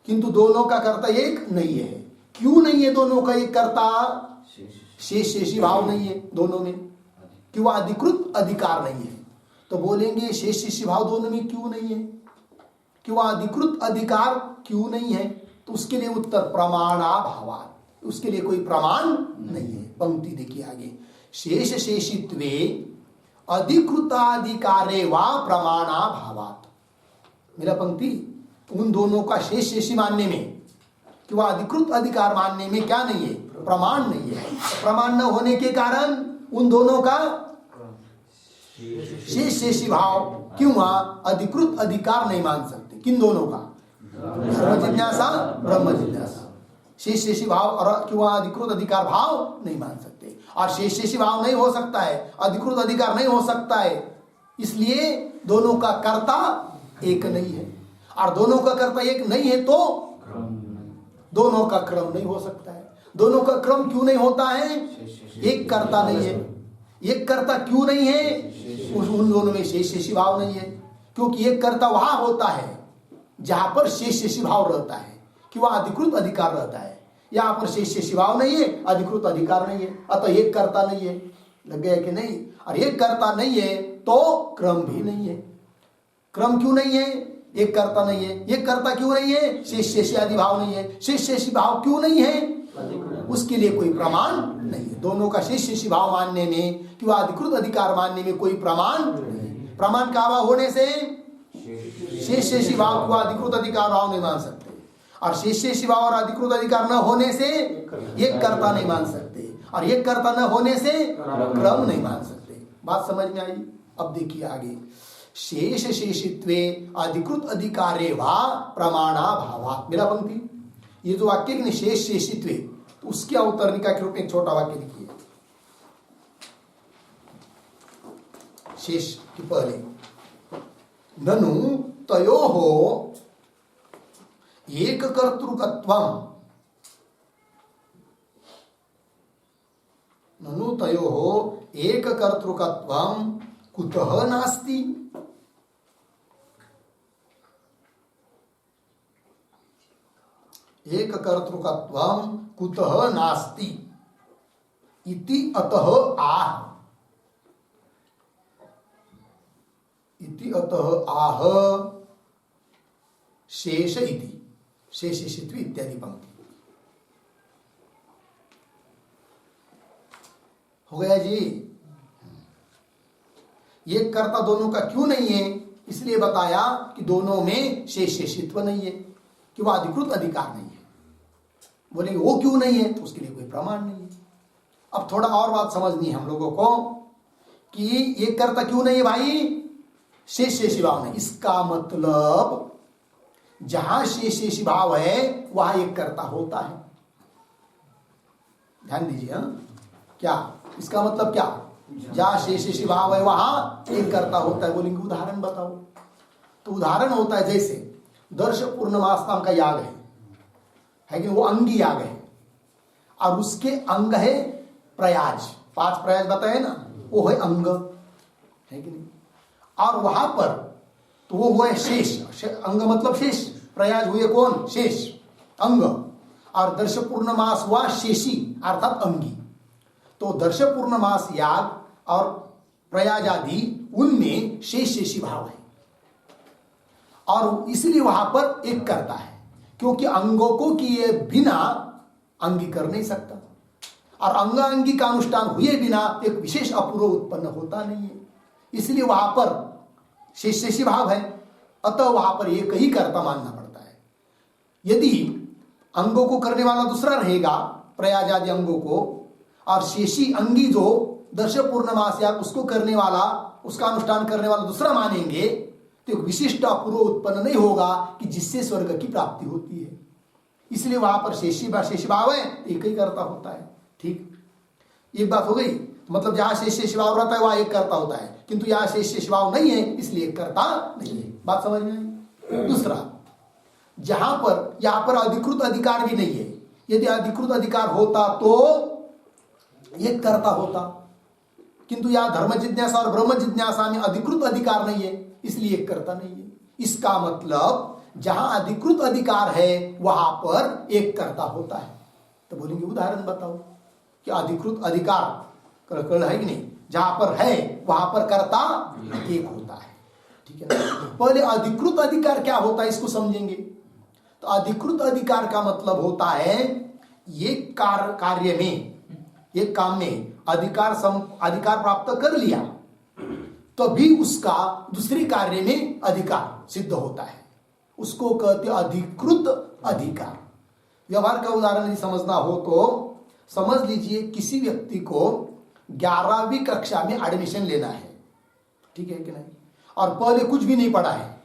किंतु दोनों का कर्ता एक नहीं है। क्यों नहीं है दोनों का एक कर्ता? शेष शेषी भाव नहीं है दोनों में, क्यों? अधिकृत अधिकार नहीं है। तो बोलेंगे शेष शेषी भाव दोनों में क्यों नहीं है, क्यों? अधिकृत अधिकार क्यों नहीं है? तो उसके लिए उत्तर प्रमाणाभावात्, उसके लिए कोई प्रमाण नहीं है। पंक्ति देखिए आगे, शेष शेषित्वे अधिकृताधिकारे वा प्रमाणाभावात्। मेरा पंक्ति, उन दोनों का शेष शेषी मानने में कि वह अधिकृत अधिकार मानने में क्या नहीं है? प्रमाण नहीं है। प्रमाण न होने के कारण उन दोनों का शेष शेषी भाव, क्यों? अधिकृत अधिकार नहीं मान सकते। किन दोनों का? धर्म जिज्ञासा ब्रह्म जिज्ञासा। शेष शेषी भाव और क्यों अधिकृत अधिकार भाव नहीं मान सकते, और शेष शेषी भाव नहीं हो सकता है, अधिकृत अधिकार नहीं हो सकता है, इसलिए दोनों का कर्ता एक नहीं है। और दोनों का कर्ता एक नहीं है तो दोनों का क्रम नहीं हो सकता है। दोनों का क्रम क्यों नहीं होता है? एक कर्ता नहीं है। एक कर्ता क्यों नहीं है? उन दोनों में शेष शेषी भाव नहीं है। क्योंकि एक कर्ता वहां होता है जहां पर शेष शेषी भाव रहता है, कि वहां अधिकृत अधिकार रहता है। यहां पर शेष शेषी भाव नहीं है, अधिकृत अधिकार नहीं है, अतः एक कर्ता नहीं है। लग गया कि नहीं? और एक कर्ता नहीं है तो क्रम भी नहीं है। क्रम क्यों नहीं है? एक कर्ता नहीं है। एक कर्ता क्यों नहीं है? शेष शेषी आदि भाव नहीं है। शेष शेषी भाव क्यों नहीं है? उसके लिए कोई प्रमाण नहीं है। दोनों का शेष शेषी भाव मानने में कि वह अधिकृत अधिकार मानने में कोई प्रमाण नहीं है। प्रमाण का अभाव होने से शेष शेषी भाव को अधिकृत अधिकार भाव नहीं मान सकते, और शेष शेषी भाव और अधिकृत अधिकार न होने से एक कर्ता नहीं मान सकते, और एक कर्ता न होने से क्रम नहीं मान सकते। बात समझ में आई? अब देखिए आगे, शेष शेषित्वे अधिकृत अधिकारे वा प्रमाणा भावा। मेरा पंक्ति ये जो वाक्य कि शेष शेषित्वे, तो उसके अवतरणिका के रूप में एक छोटा वाक्य लिखिए। शेष के पहले ननु तयोः एक कर्तृकत्वम्, ननु तयोः एक कर्तृकत्वम् कुतः नास्ति। एक कर्तृकत्वम् कुतः नास्ति इति अतः आह, इति अतः आह शेष इति, शेषित्व इत्यादि पंक्ति। हो गया जी? एक कर्ता दोनों का क्यों नहीं है? इसलिए बताया कि दोनों में शेष शेषित्व नहीं है, कि वह अधिकृत अधिकार नहीं है। बोलेंगे वो क्यों नहीं है? तो उसके लिए कोई प्रमाण नहीं है। अब थोड़ा और बात समझनी है हम लोगों को कि एक कर्ता क्यों नहीं है भाई? शेष शेषी भाव नहीं। इसका मतलब जहां शेष शेषी भाव है वहां एक कर्ता होता है। ध्यान दीजिए। हाँ, क्या इसका मतलब? क्या जहां शेष शेषी भाव है वहां एक कर्ता होता है। बोलेंगे उदाहरण बताओ। तो उदाहरण होता है जैसे दर्श पूर्णमास नाम का याग है कि वो अंगी याग है, और उसके अंग है प्रयाज। 5 प्रयाज बताए ना, वो है अंग, है कि नहीं? और वहां पर तो वो हुआ है शेष। अंग मतलब शेष, प्रयाज हुए कौन? शेष, अंग। और दर्श पूर्णमास हुआ शेषी अर्थात अंगी। तो दर्श पूर्णमास याग और प्रयाज आदि उनमें शेष शेषी भाव है, और इसलिए वहां पर एक करता है, क्योंकि अंगों को किए बिना अंगी कर नहीं सकता, और अंगांगी का अनुष्ठान हुए बिना एक विशेष अपूर्व उत्पन्न होता नहीं है। इसलिए वहां पर शेष शेषी भाव है, अतः वहां पर एक ही कर्ता मानना पड़ता है। यदि अंगों को करने वाला दूसरा रहेगा, प्रयाज आदि अंगों को, और शेषी अंगी जो दर्श पूर्णमास या उसको करने वाला, उसका अनुष्ठान करने वाला दूसरा मानेंगे, तो एक विशिष्ट अपूर्व उत्पन्न नहीं होगा कि जिससे स्वर्ग की प्राप्ति होती है। इसलिए वहां पर शेषी भाव है, एक ही कर्ता होता है। ठीक, एक बात हो गई। मतलब जहां शेष भाव रहता है वहां एक कर्ता होता है, किंतु यहाँ शेष भाव नहीं है, इसलिए एक कर्ता नहीं है। बात समझ में आई? दूसरा, जहां पर यहां पर अधिकृत अधिकार भी नहीं है। यदि अधिकृत अधिकार होता तो एक कर्ता होता, किंतु यहां धर्म जिज्ञासा और ब्रह्म जिज्ञासा में अधिकृत अधिकार नहीं है, इसलिए एक कर्ता नहीं है। इसका मतलब जहां अधिकृत अधिकार है वहां पर एक कर्ता होता है। तो बोलेंगे उदाहरण बताओ कि अधिकृत अधिकार कल है कि नहीं? जहां पर है वहां पर कर्ता एक होता है। ठीक है ना? पहले अधिकृत अधिकार क्या होता है इसको समझेंगे। तो अधिकृत अधिकार का मतलब होता है एक कार्य में, एक काम में अधिकार प्राप्त कर लिया तभी उसका दूसरे कार्य में अधिकार सिद्ध होता है, उसको कहते अधिकृत अधिकार। व्यवहार का उदाहरण यदि समझना हो तो समझ लीजिए किसी व्यक्ति को 11वीं कक्षा में एडमिशन लेना है, ठीक है कि नहीं, और पहले कुछ भी नहीं पढ़ा है,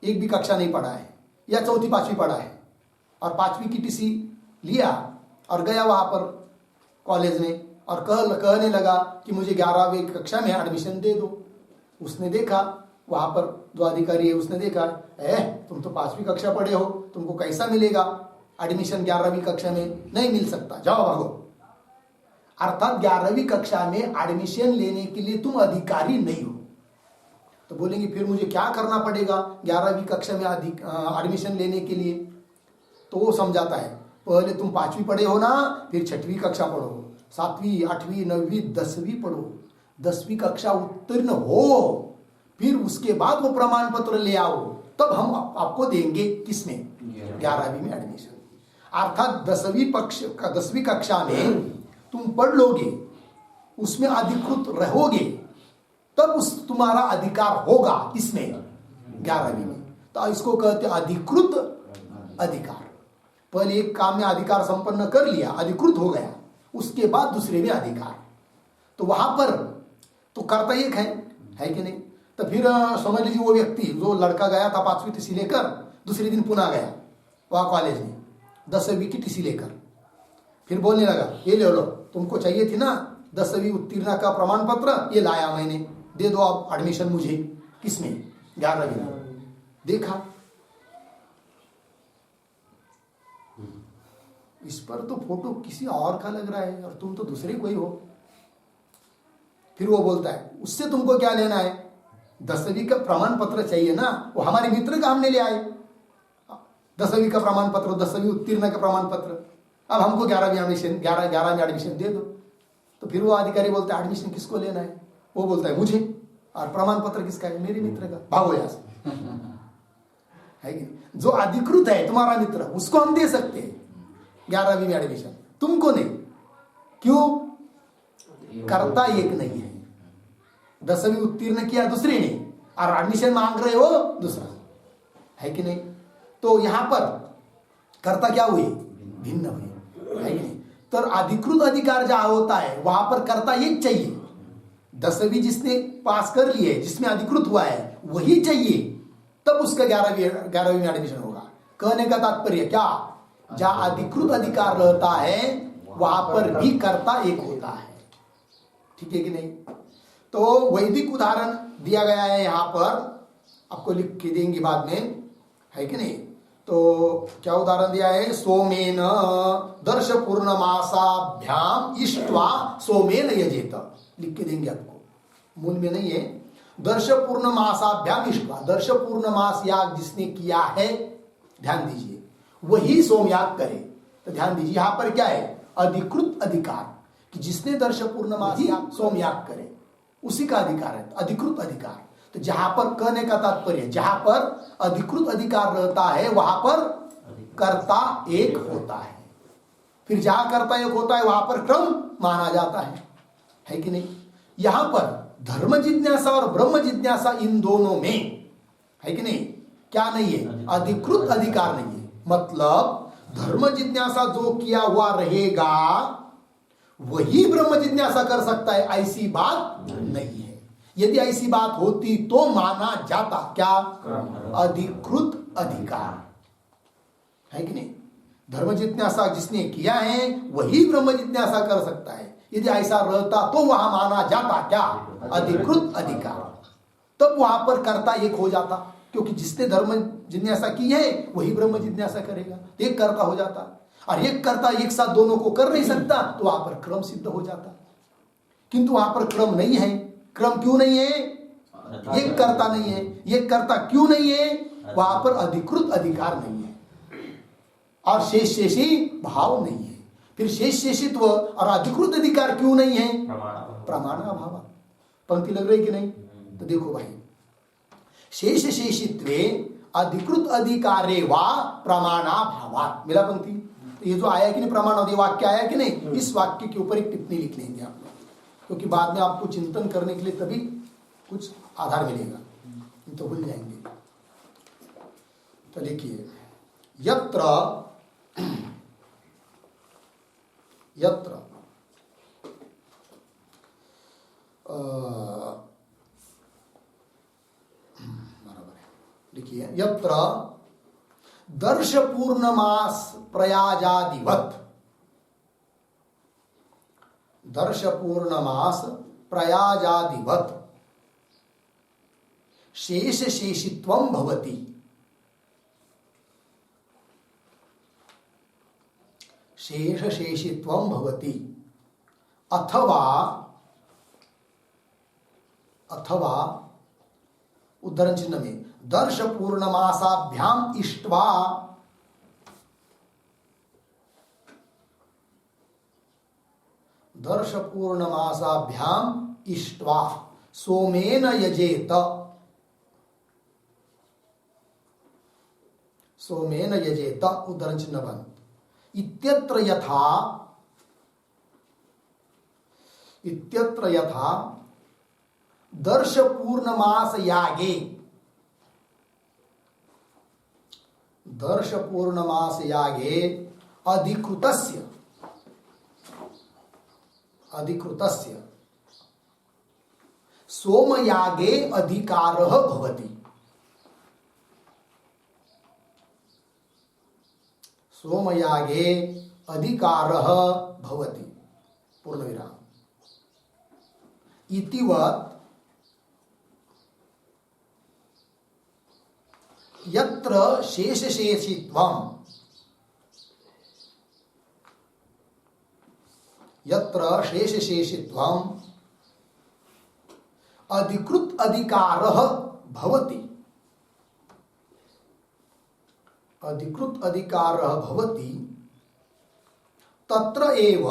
एक भी कक्षा नहीं पढ़ा है, या चौथी पांचवी पढ़ा है, और 5वीं की टीसी लिया और गया वहां पर कॉलेज में और कहने लगा कि मुझे 11वीं कक्षा में एडमिशन दे दो। उसने देखा वहां पर जो अधिकारी है उसने देखा, तुम तो 5वीं कक्षा पढ़े हो, तुमको कैसा मिलेगा एडमिशन 11वीं कक्षा में नहीं मिल सकता, जाओ भागो। अर्थात 11वीं कक्षा में एडमिशन लेने के लिए तुम अधिकारी नहीं हो। तो बोलेंगे फिर मुझे क्या करना पड़ेगा 11वीं कक्षा में एडमिशन लेने के लिए? तो वो समझाता है, पहले तुम 5वीं पढ़े हो ना, फिर 6वीं कक्षा पढ़ो, 7वीं 8वीं 9वीं 10वीं पढ़ो, 10वीं कक्षा उत्तीर्ण हो, फिर उसके बाद वो प्रमाण पत्र ले आओ, तब हम आपको देंगे किसमें? 11वीं में एडमिशन। अर्थात 10वीं कक्षा में तुम पढ़ लोगे, उसमें अधिकृत रहोगे, तब उस तुम्हारा अधिकार होगा किसमें? 11वीं में। तो इसको कहते हैं अधिकृत अधिकार। पहले एक काम में अधिकार संपन्न कर लिया, अधिकृत हो गया, उसके बाद दूसरे में अधिकार। तो वहां पर तो कर्ता एक है कि नहीं? तो फिर समझ लीजिए वो व्यक्ति जो लड़का गया था 5वीं टीसी लेकर, दूसरे दिन पुनः गया वहां कॉलेज में 10वीं की टीसी लेकर, फिर बोलने लगा ये ले लो, तुमको चाहिए थी ना 10वीं उत्तीर्ण का प्रमाण पत्र, ये लाया मैंने, दे दो आप एडमिशन मुझे किसमें? 11वीं में। देखा इस पर तो फोटो किसी और का लग रहा है और तुम तो दूसरे कोई हो। फिर वो बोलता है उससे तुमको क्या लेना है? 10वीं का प्रमाण पत्र चाहिए ना, वो हमारे मित्र का हमने ले आए 10वीं का प्रमाण पत्र, 10वीं उत्तीर्ण का प्रमाण पत्र, अब हमको 11वीं में एडमिशन दे दो। तो फिर वो अधिकारी बोलता है एडमिशन किसको लेना है? वो बोलता है मुझे, और प्रमाण पत्र किसका है? मेरे मित्र का, भागो यहां से। है कि जो अधिकृत है तुम्हारा मित्र, उसको हम दे सकते हैं 11वीं में एडमिशन, तुमको नहीं। क्यों? कर्ता एक नहीं है। 10वीं उत्तीर्ण किया दूसरे ने, और एडमिशन मांग रहे हो दूसरा, है कि नहीं? तो यहां पर कर्ता क्या हुए? भिन्न हुए, है कि नहीं? तो अधिकृत अधिकार जहां होता है वहां पर कर्ता एक चाहिए। 10वीं जिसने पास कर ली है, जिसमें अधिकृत हुआ है, वही चाहिए, तब उसका 11वीं में एडमिशन होगा। कहने का तात्पर्य क्या? जहां अधिकृत अधिकार रहता है वहां पर भी कर्ता एक होता है। ठीक है कि नहीं? तो वैदिक उदाहरण दिया गया है यहां पर, आपको लिख के देंगे बाद में, है कि नहीं? तो क्या उदाहरण दिया है? सोमेन दर्श पूर्णमासाभ्याम इष्ट्वा सोमेन यजेत, लिख के देंगे आपको, मूल में नहीं है। दर्श पूर्णमासाभ्याम इष्ट्वा, दर्श पूर्णमास याग जिसने किया है, ध्यान दीजिए, वही सोमयाग करे। तो ध्यान दीजिए यहां पर क्या है? अधिकृत अधिकार, कि जिसने दर्श पूर्णमास याग सोमयाग करे उसी का अधिकार है, अधिकृत अधिकार। तो जहां पर कहने का तात्पर्य, जहां पर अधिकृत अधिकार रहता है वहां पर कर्ता एक होता है। फिर जहां कर्ता एक होता है वहां पर क्रम माना जाता है कि नहीं? यहां पर धर्म जिज्ञासा और ब्रह्म जिज्ञासा, इन दोनों में, है कि नहीं, क्या नहीं है? अधिकृत अधिकार नहीं है। मतलब धर्म जिज्ञासा जो किया हुआ रहेगा वही ब्रह्म जिज्ञासा कर सकता है, ऐसी बात नहीं है। यदि ऐसी बात होती तो माना जाता क्या? अधिकृत अधिकार, है कि नहीं? धर्म जिज्ञासा जिसने किया है वही ब्रह्म जिज्ञासा कर सकता है। यदि ऐसा रहता तो वहां माना जाता क्या? अधिकृत अधिकार। तब वहां पर कर्ता एक हो जाता, क्योंकि जिसने धर्म जिज्ञासा की है वही ब्रह्म जिज्ञासा करेगा, एक कर्ता हो जाता। और एक कर्ता एक साथ दोनों को कर नहीं सकता, तो वहां पर क्रम सिद्ध हो जाता। किंतु वहां पर क्रम नहीं है। क्रम क्यों नहीं है? एक कर्ता नहीं है। एक कर्ता क्यों नहीं है? वहां पर अधिकृत अधिकार नहीं है और शेष शेषी भाव नहीं है। फिर शेष शेषित्व और अधिकृत अधिकार क्यों नहीं है? प्रमाणाभाव। पंक्ति लग रही कि नहीं? तो देखो भाई, शेष शेषित्वे अधिकृत अधिकारे वा प्रमाणाभावात्, मिला पंक्ति? ये जो आया कि नहीं, प्रमाण वाक्य आया कि नहीं, इस वाक्य के ऊपर एक टिप्पणी लिख लेंगे आप लोग, क्योंकि बाद में आपको चिंतन करने के लिए तभी कुछ आधार मिलेगा, तो भूल जाएंगे। तो लिखिए, यत्र यत्र बराबर है, लिखिए, यत्र दर्श पूर्णमास प्रयाजादिवत, दर्श पूर्णमास प्रयाजादिवत शेष शेषित्वं भवति। शेष शेषित्वं भवति अथवा उद्धरण चिन्ह में दर्श पूर्णमासाभ्याम इष्ट्वा दर्श पूर्णमासाभ्याम इष्ट्वा सोमेन यजेत सोमेन यजेत उद्धरण चिन्ह बंद इत्यत्र यथा दर्श पूर्णमास यागे अधिकृतस्य सोमयागे अधिकारः भवति सोमयागे अधिकारः भवति पूर्णविराम इतिवत् यत्र शेषशेषित्वम् अधिकृत अधिकारः भवति तत्र एव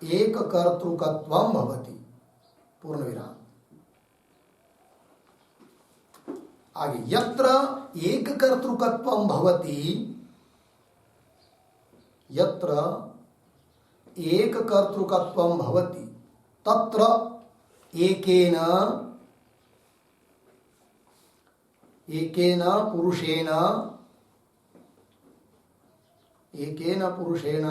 एककर्तृकत्वं भवति पूर्णविराम आगे यत्र एककर्तृकत्वं भवति तत्र एकेन पुरुषेण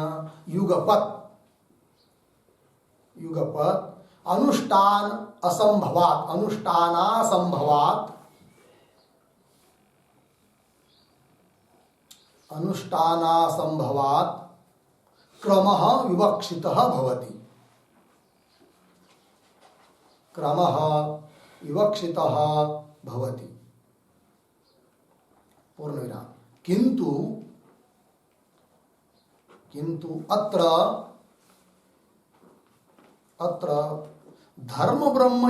युगपत् अनुष्ठानासंभवात् क्रमः विवक्षितः भवति पूर्णविराम किंतु अत्र धर्म ब्रह्म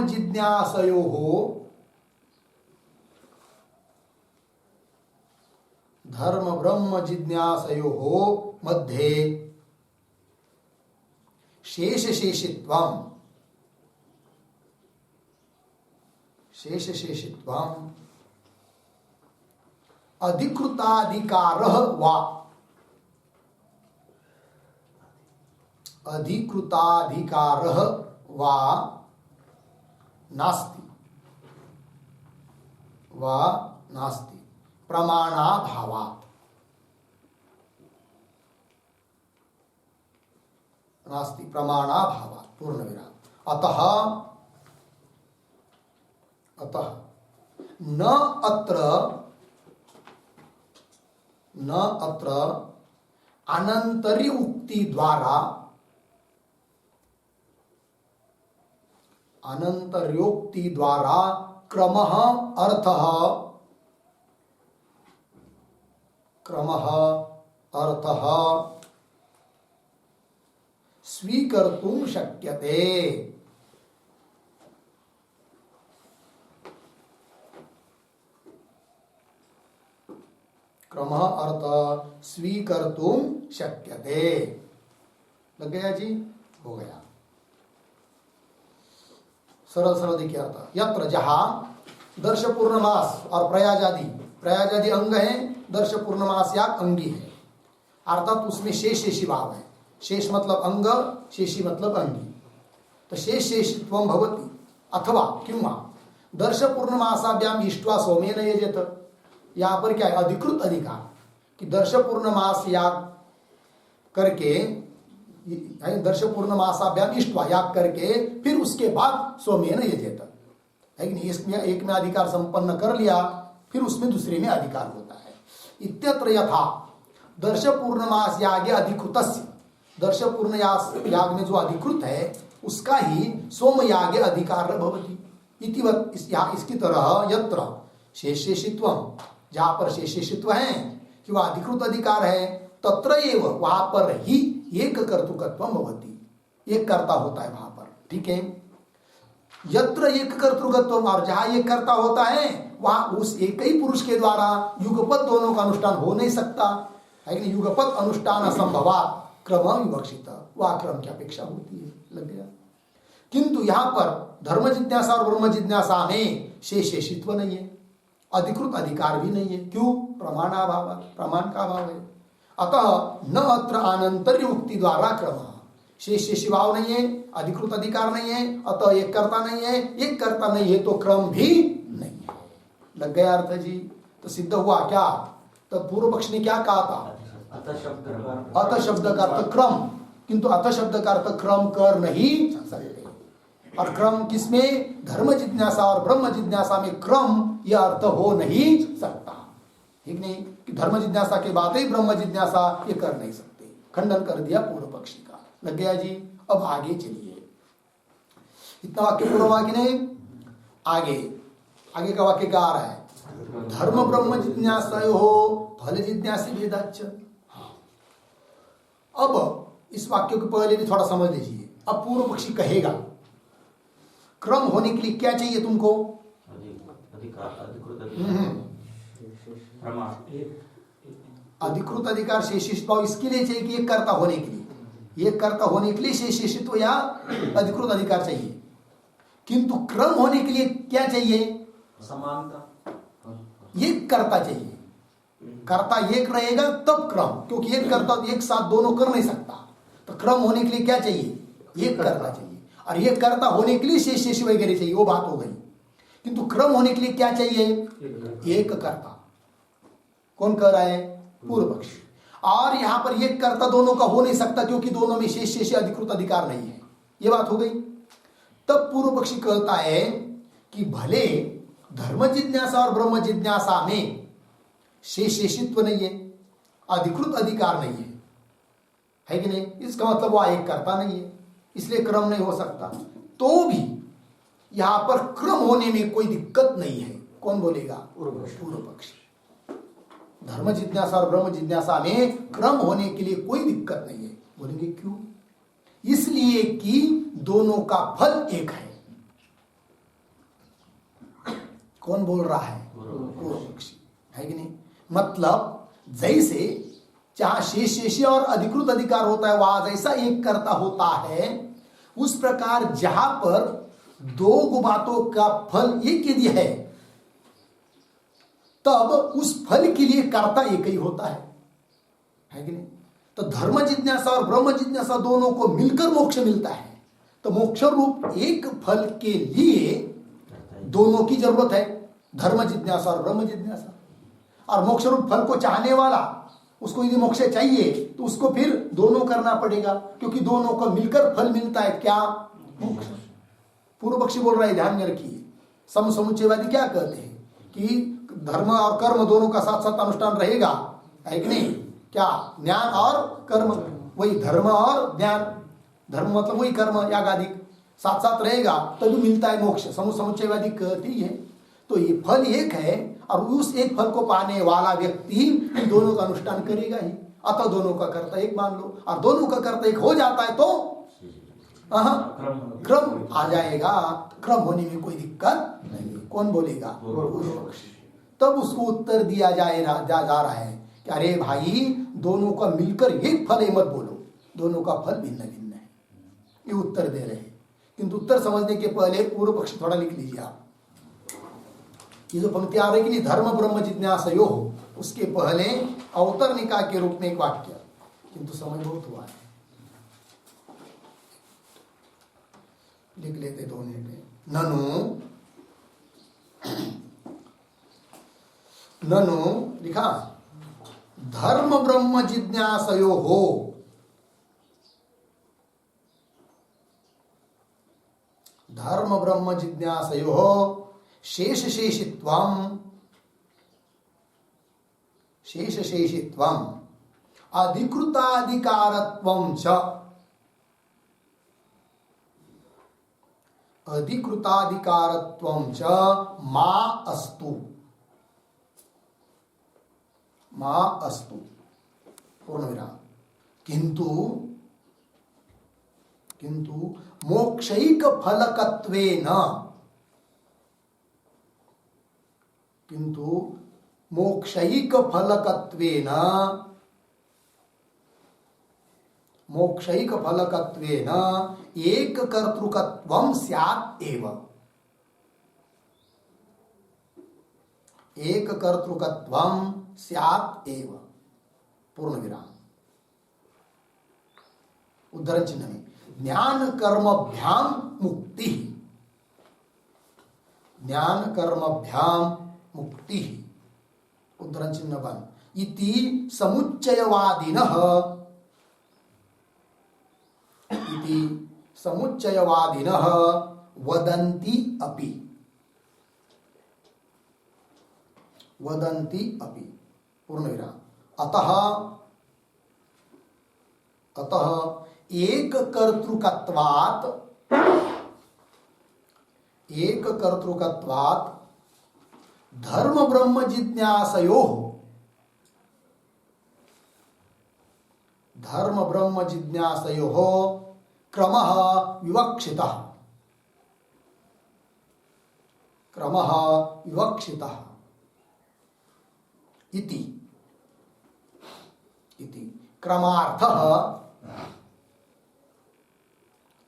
जिज्ञासयोः मध्ये शेषशेषित्वम् अधिकृताधिकारः वा नास्ति प्रमाणाभावात् पूर्णविराम अतः न अत्र अनंतर्योक्ति द्वारा क्रमः अर्थः स्वीकर्तुं शक्यते क्रमः अर्थ स्वीकर्तुं शक्यते। लग गया जी? हो गया। सरल सरल देखिए अर्थ। यत्र जहां दर्श पूर्णमास और प्रयाजादि अंग हैं, दर्श पूर्णमास या अंगी है, अर्थात उसमें शेष शेषी भाव है। शेष मतलब अंग, शेषी मतलब अंगी। तो शेष शेषित्वं भवति अथवा किंवा दर्श पूर्णमासाभ्याम इष्ट्वा सोमेन यजेत। यहाँ पर क्या है? अधिकृत अधिकार कि दर्श पूर्णमास याग करके, दर्श पूर्णमासाभ्याम इष्ट्वा याग करके फिर उसके बाद सोमेन यजेत है कि नहीं। इसमें एक में अधिकार संपन्न कर लिया, फिर उसमें दूसरे में अधिकार होता है। इत्यत्र यथा दर्श पूर्णमास यागे अधिकृतस्य, दर्श पूर्ण याग में जो अधिकृत है उसका ही सोमयागे अधिकार भवति इतिवत इसकी तरह यत्र शेषेषित्व, जहां पर शेषेषित्व है कि वह अधिकृत अधिकार है, तत्र एव वहां पर ही एक कर्तृकत्व भवति, एक कर्ता होता है वहां पर। ठीक है, यत्र एक कर्तृकत्व, और जहां एक कर्ता होता है वहां उस एक ही पुरुष के द्वारा युगपत दोनों का अनुष्ठान हो नहीं सकता है कि युगपत अनुष्ठान असंभवात् क्रम विवक्षित, वह क्रम की अपेक्षा होती है। लग गया। किंतु यहां पर धर्म जिज्ञासा और ब्रह्म जिज्ञासा में शेषेषित्व नहीं है, अधिकृत अधिकार भी नहीं है। क्यों? प्रमाणाभाव, प्रमाण का अभाव है। अतः न अत्र आनंतर्य उक्ति द्वारा क्रम, शेष भाव नहीं है, अधिकृत अधिकार नहीं है, अतः एक कर्ता नहीं है, एक कर्ता नहीं है तो क्रम भी नहीं है। लग गया अर्थ जी? तो सिद्ध हुआ क्या? तो पूर्व पक्ष ने क्या कहा था? अथ शब्द का अर्थ क्रम, किंतु अथ शब्द का अर्थ क्रम कर नहीं सकते। और क्रम किसमें? धर्म जिज्ञासा और ब्रह्म जिज्ञासा में क्रम यह अर्थ हो नहीं सकता। ठीक नहीं कि धर्म जिज्ञासा के बाद ही ब्रह्म जिज्ञासा ये कर नहीं सकते, खंडन कर दिया पूर्व पक्षी का। लग गया जी? अब आगे चलिए, इतना वाक्य पूर्व वाक्य नहीं, आगे का वाक्य क्या आ रहा है? धर्म ब्रह्म जिज्ञासयोः फल जिज्ञासी भेदाच्च। अब इस वाक्य को पहले भी थोड़ा समझ लीजिए। अब पूर्व पक्षी कहेगा क्रम होने के लिए क्या चाहिए तुमको? अधिकृत अधिकार शेषित्व इसके लिए चाहिए कि एक कर्ता होने के लिए, एक कर्ता होने के लिए शेषित्व या अधिकृत अधिकार चाहिए। किंतु क्रम होने के लिए क्या चाहिए? समानता, एक कर्ता चाहिए। कर्ता एक रहेगा तब क्रम, क्योंकि एक कर्ता एक साथ दोनों कर नहीं सकता। तो क्रम होने के लिए क्या चाहिए? एक कर्ता चाहिए। और एक कर्ता होने के लिए शेष वगैरह चाहिए, वो बात हो गई। किंतु क्रम होने के लिए क्या चाहिए? एक कर्ता। कौन कह रहा है? पूर्व पक्ष। और यहां पर एक कर्ता दोनों का हो नहीं सकता, क्योंकि दोनों में शेष अधिकृत अधिकार नहीं है। ये बात हो गई। तब पूर्व पक्षी कहता है कि भले धर्म जिज्ञासा और ब्रह्म जिज्ञासा में शेषित्व नहीं है, अधिकृत अधिकार नहीं है कि नहीं? इसका मतलब वह एक कर्ता नहीं है, इसलिए क्रम नहीं हो सकता। तो भी यहां पर क्रम होने में कोई दिक्कत नहीं है। कौन बोलेगा? पूर्व पक्षी। धर्म जिज्ञासा और ब्रह्म जिज्ञासा में क्रम होने के लिए कोई दिक्कत नहीं है। बोलेंगे क्यों? इसलिए कि दोनों का फल एक है। कौन बोल रहा है? पूर्व पक्षी, है कि नहीं? मतलब जैसे जहां शेष और अधिकृत अधिकार होता है वहां जैसा एक कर्ता होता है, उस प्रकार जहां पर दो बातों का फल एक यदि है, तब उस फल के लिए कर्ता एक ही होता है कि नहीं? तो धर्म जिज्ञासा और ब्रह्म जिज्ञासा दोनों को मिलकर मोक्ष मिलता है। तो मोक्ष रूप एक फल के लिए दोनों की जरूरत है, धर्म जिज्ञासा और ब्रह्म जिज्ञासा। और मोक्ष रूप फल को चाहने वाला, उसको यदि मोक्ष चाहिए तो उसको फिर दोनों करना पड़ेगा, क्योंकि दोनों को मिलकर फल मिलता है। क्या? मोक्ष। पूर्व पक्षी बोल रहा है, ध्यान में रखिए। समुच्चयवादी क्या कहते हैं कि धर्म और कर्म दोनों का साथ साथ अनुष्ठान रहेगा, है कि नहीं? क्या? ज्ञान और कर्म, वही धर्म और ज्ञान, धर्म मतलब वही कर्म यागादिक साथ साथ रहेगा तभी मिलता है मोक्ष। समुच्चयवादी कहती है। तो ये फल एक है और उस एक फल को पाने वाला व्यक्ति इन दोनों का अनुष्ठान करेगा ही। अतः दोनों का कर्ता एक मान लो, और दोनों का कर्ता एक हो जाता है तो क्रम आ जाएगा। क्रम होने में कोई दिक्कत नहीं। कौन बोलेगा? तब उसको उत्तर दिया जा रहा है कि अरे भाई, दोनों का मिलकर एक फल है, मत बोलो, दोनों का फल भिन्न भिन्न है। ये उत्तर दे रहे हैं। किंतु उत्तर समझने के पहले पूर्व पक्ष थोड़ा लिख लीजिए आप। ये जो पंक्ति आ रही कि धर्म ब्रह्म जिज्ञासयोः, उसके पहले अवतरणिका के रूप में एक वाक्य, किंतु समय बहुत हुआ है, लिख लेते 2 मिनट में। ननु लिखा धर्म ब्रह्म जिज्ञासयोः, धर्म ब्रह्म जिज्ञासयोः शेषशेषित्वम् अधिकृताधिकारत्वं च। अधिकृताधिकारत्वं च मा अस्तु, मा अस्तु, पूर्णविराम। किंतु मोक्षैक फलकत्वेन, किंतु मोक्षैक फलकत्वेन, मोक्षैक फलकत्वेन एक कर्तृकत्वं स्यात् एव, एक कर्तृकत्वं स्यात् एव, पूर्णविराम। उद्धरण चिन्ह में ज्ञान कर्मभ्याम मुक्ति, ज्ञान कर्मभ्याम मुक्ति, उद्धरण चिन्ह बंद। इति समुच्चयवादिनः, इति समुच्चयवादिनः वदन्ति अपि, वदन्ति अपि, पूर्णविराम। अतः एक कर्तृकत्वात्, एक कर्तृकत्वात् धर्म ब्रह्म जिज्ञासयोः, धर्म ब्रह्म जिज्ञासयोः क्रमः विवक्षितः, क्रमः विवक्षितः इति, क्रमार्थः,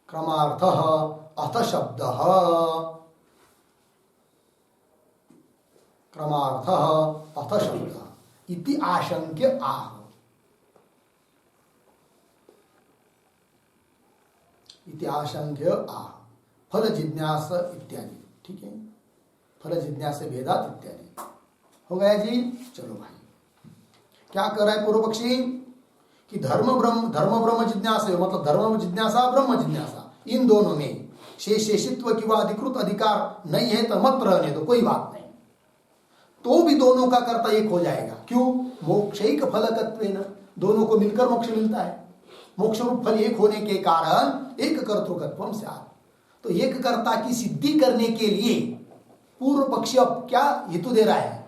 क्रमार्थः अथ शब्दः, क्रमार्थः अथ शब्दः इति आशंक्य आह, इति आशंक्य आह, फल जिज्ञास इत्यादि। ठीक है, फल जिज्ञास भेदात इत्यादि हो गया जी। चलो भाई, क्या कर रहा है पूर्व पक्षी कि धर्म ब्रह्म जिज्ञासा, मतलब धर्म जिज्ञासा ब्रह्म जिज्ञासा, इन दोनों में शेषित्व की अधिकृत अधिकार नहीं है तो मत रहने दो, कोई बात नहीं, तो भी दोनों का कर्ता एक हो जाएगा। क्यों? मोक्षैक फलकत्वेन, दोनों को मिलकर मोक्ष मिलता है, मोक्ष रूप फल एक होने के कारण एक कर्तृकत्वम स्यात्। तो एक कर्ता की सिद्धि करने के लिए पूर्व पक्षी अब क्या हेतु दे रहा है?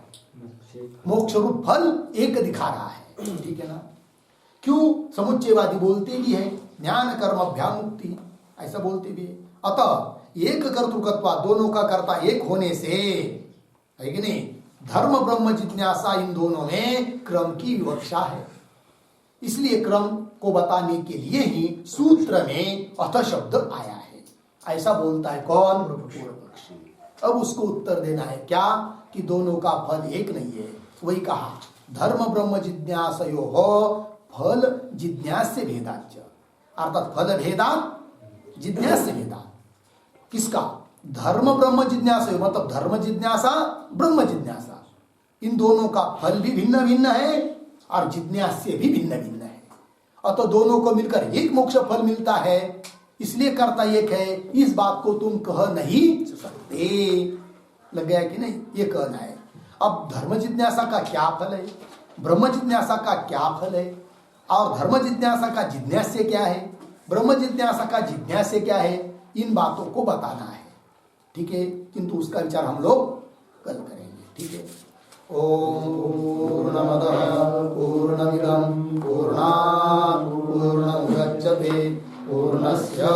मोक्ष रूप फल एक दिखा रहा है। ठीक है ना? क्यों? समुच्चयवादी बोलते भी है ज्ञान कर्मभ्याम मुक्ति, ऐसा बोलते भी है। अतः एक कर्तृकत्व, दोनों का कर्ता एक होने से, है कि नहीं, धर्म ब्रह्म जिज्ञासा इन दोनों में क्रम की विवक्षा है। इसलिए क्रम को बताने के लिए ही सूत्र में अथ शब्द आया है, ऐसा बोलता है कौन? पूर्व पक्षी। अब उसको उत्तर देना है क्या? कि दोनों का फल एक नहीं है। वही कहा धर्म ब्रह्म जिज्ञासयोः फल जिज्ञास्य भेदाच्च, अर्थात फल भेदात् जिज्ञास्य भेदात्। किसका? धर्म ब्रह्म जिज्ञासा, मतलब धर्म जिज्ञासा ब्रह्म जिज्ञासा, इन दोनों का फल भी भिन्न भिन्न है और जिज्ञास्य भी भिन्न भिन्न है। अतः दोनों को मिलकर एक मोक्ष फल मिलता है, इसलिए कर्ता एक है। इस बात को तुम कह नहीं सकते। लग गया कि नहीं? ये कहना है। अब धर्म जिज्ञासा का क्या फल है, ब्रह्म जिज्ञासा का क्या फल है, और धर्म जिज्ञासा का जिज्ञास्य क्या है, ब्रह्म जिज्ञासा का जिज्ञास्य क्या है, इन बातों को बताना है। ठीक है, किंतु उसका विचार हम लोग कल करेंगे। ठीक है। ओम पूर्णमदः पूर्णमिदं पूर्णात् पूर्णमुदच्यते पूर्णस्य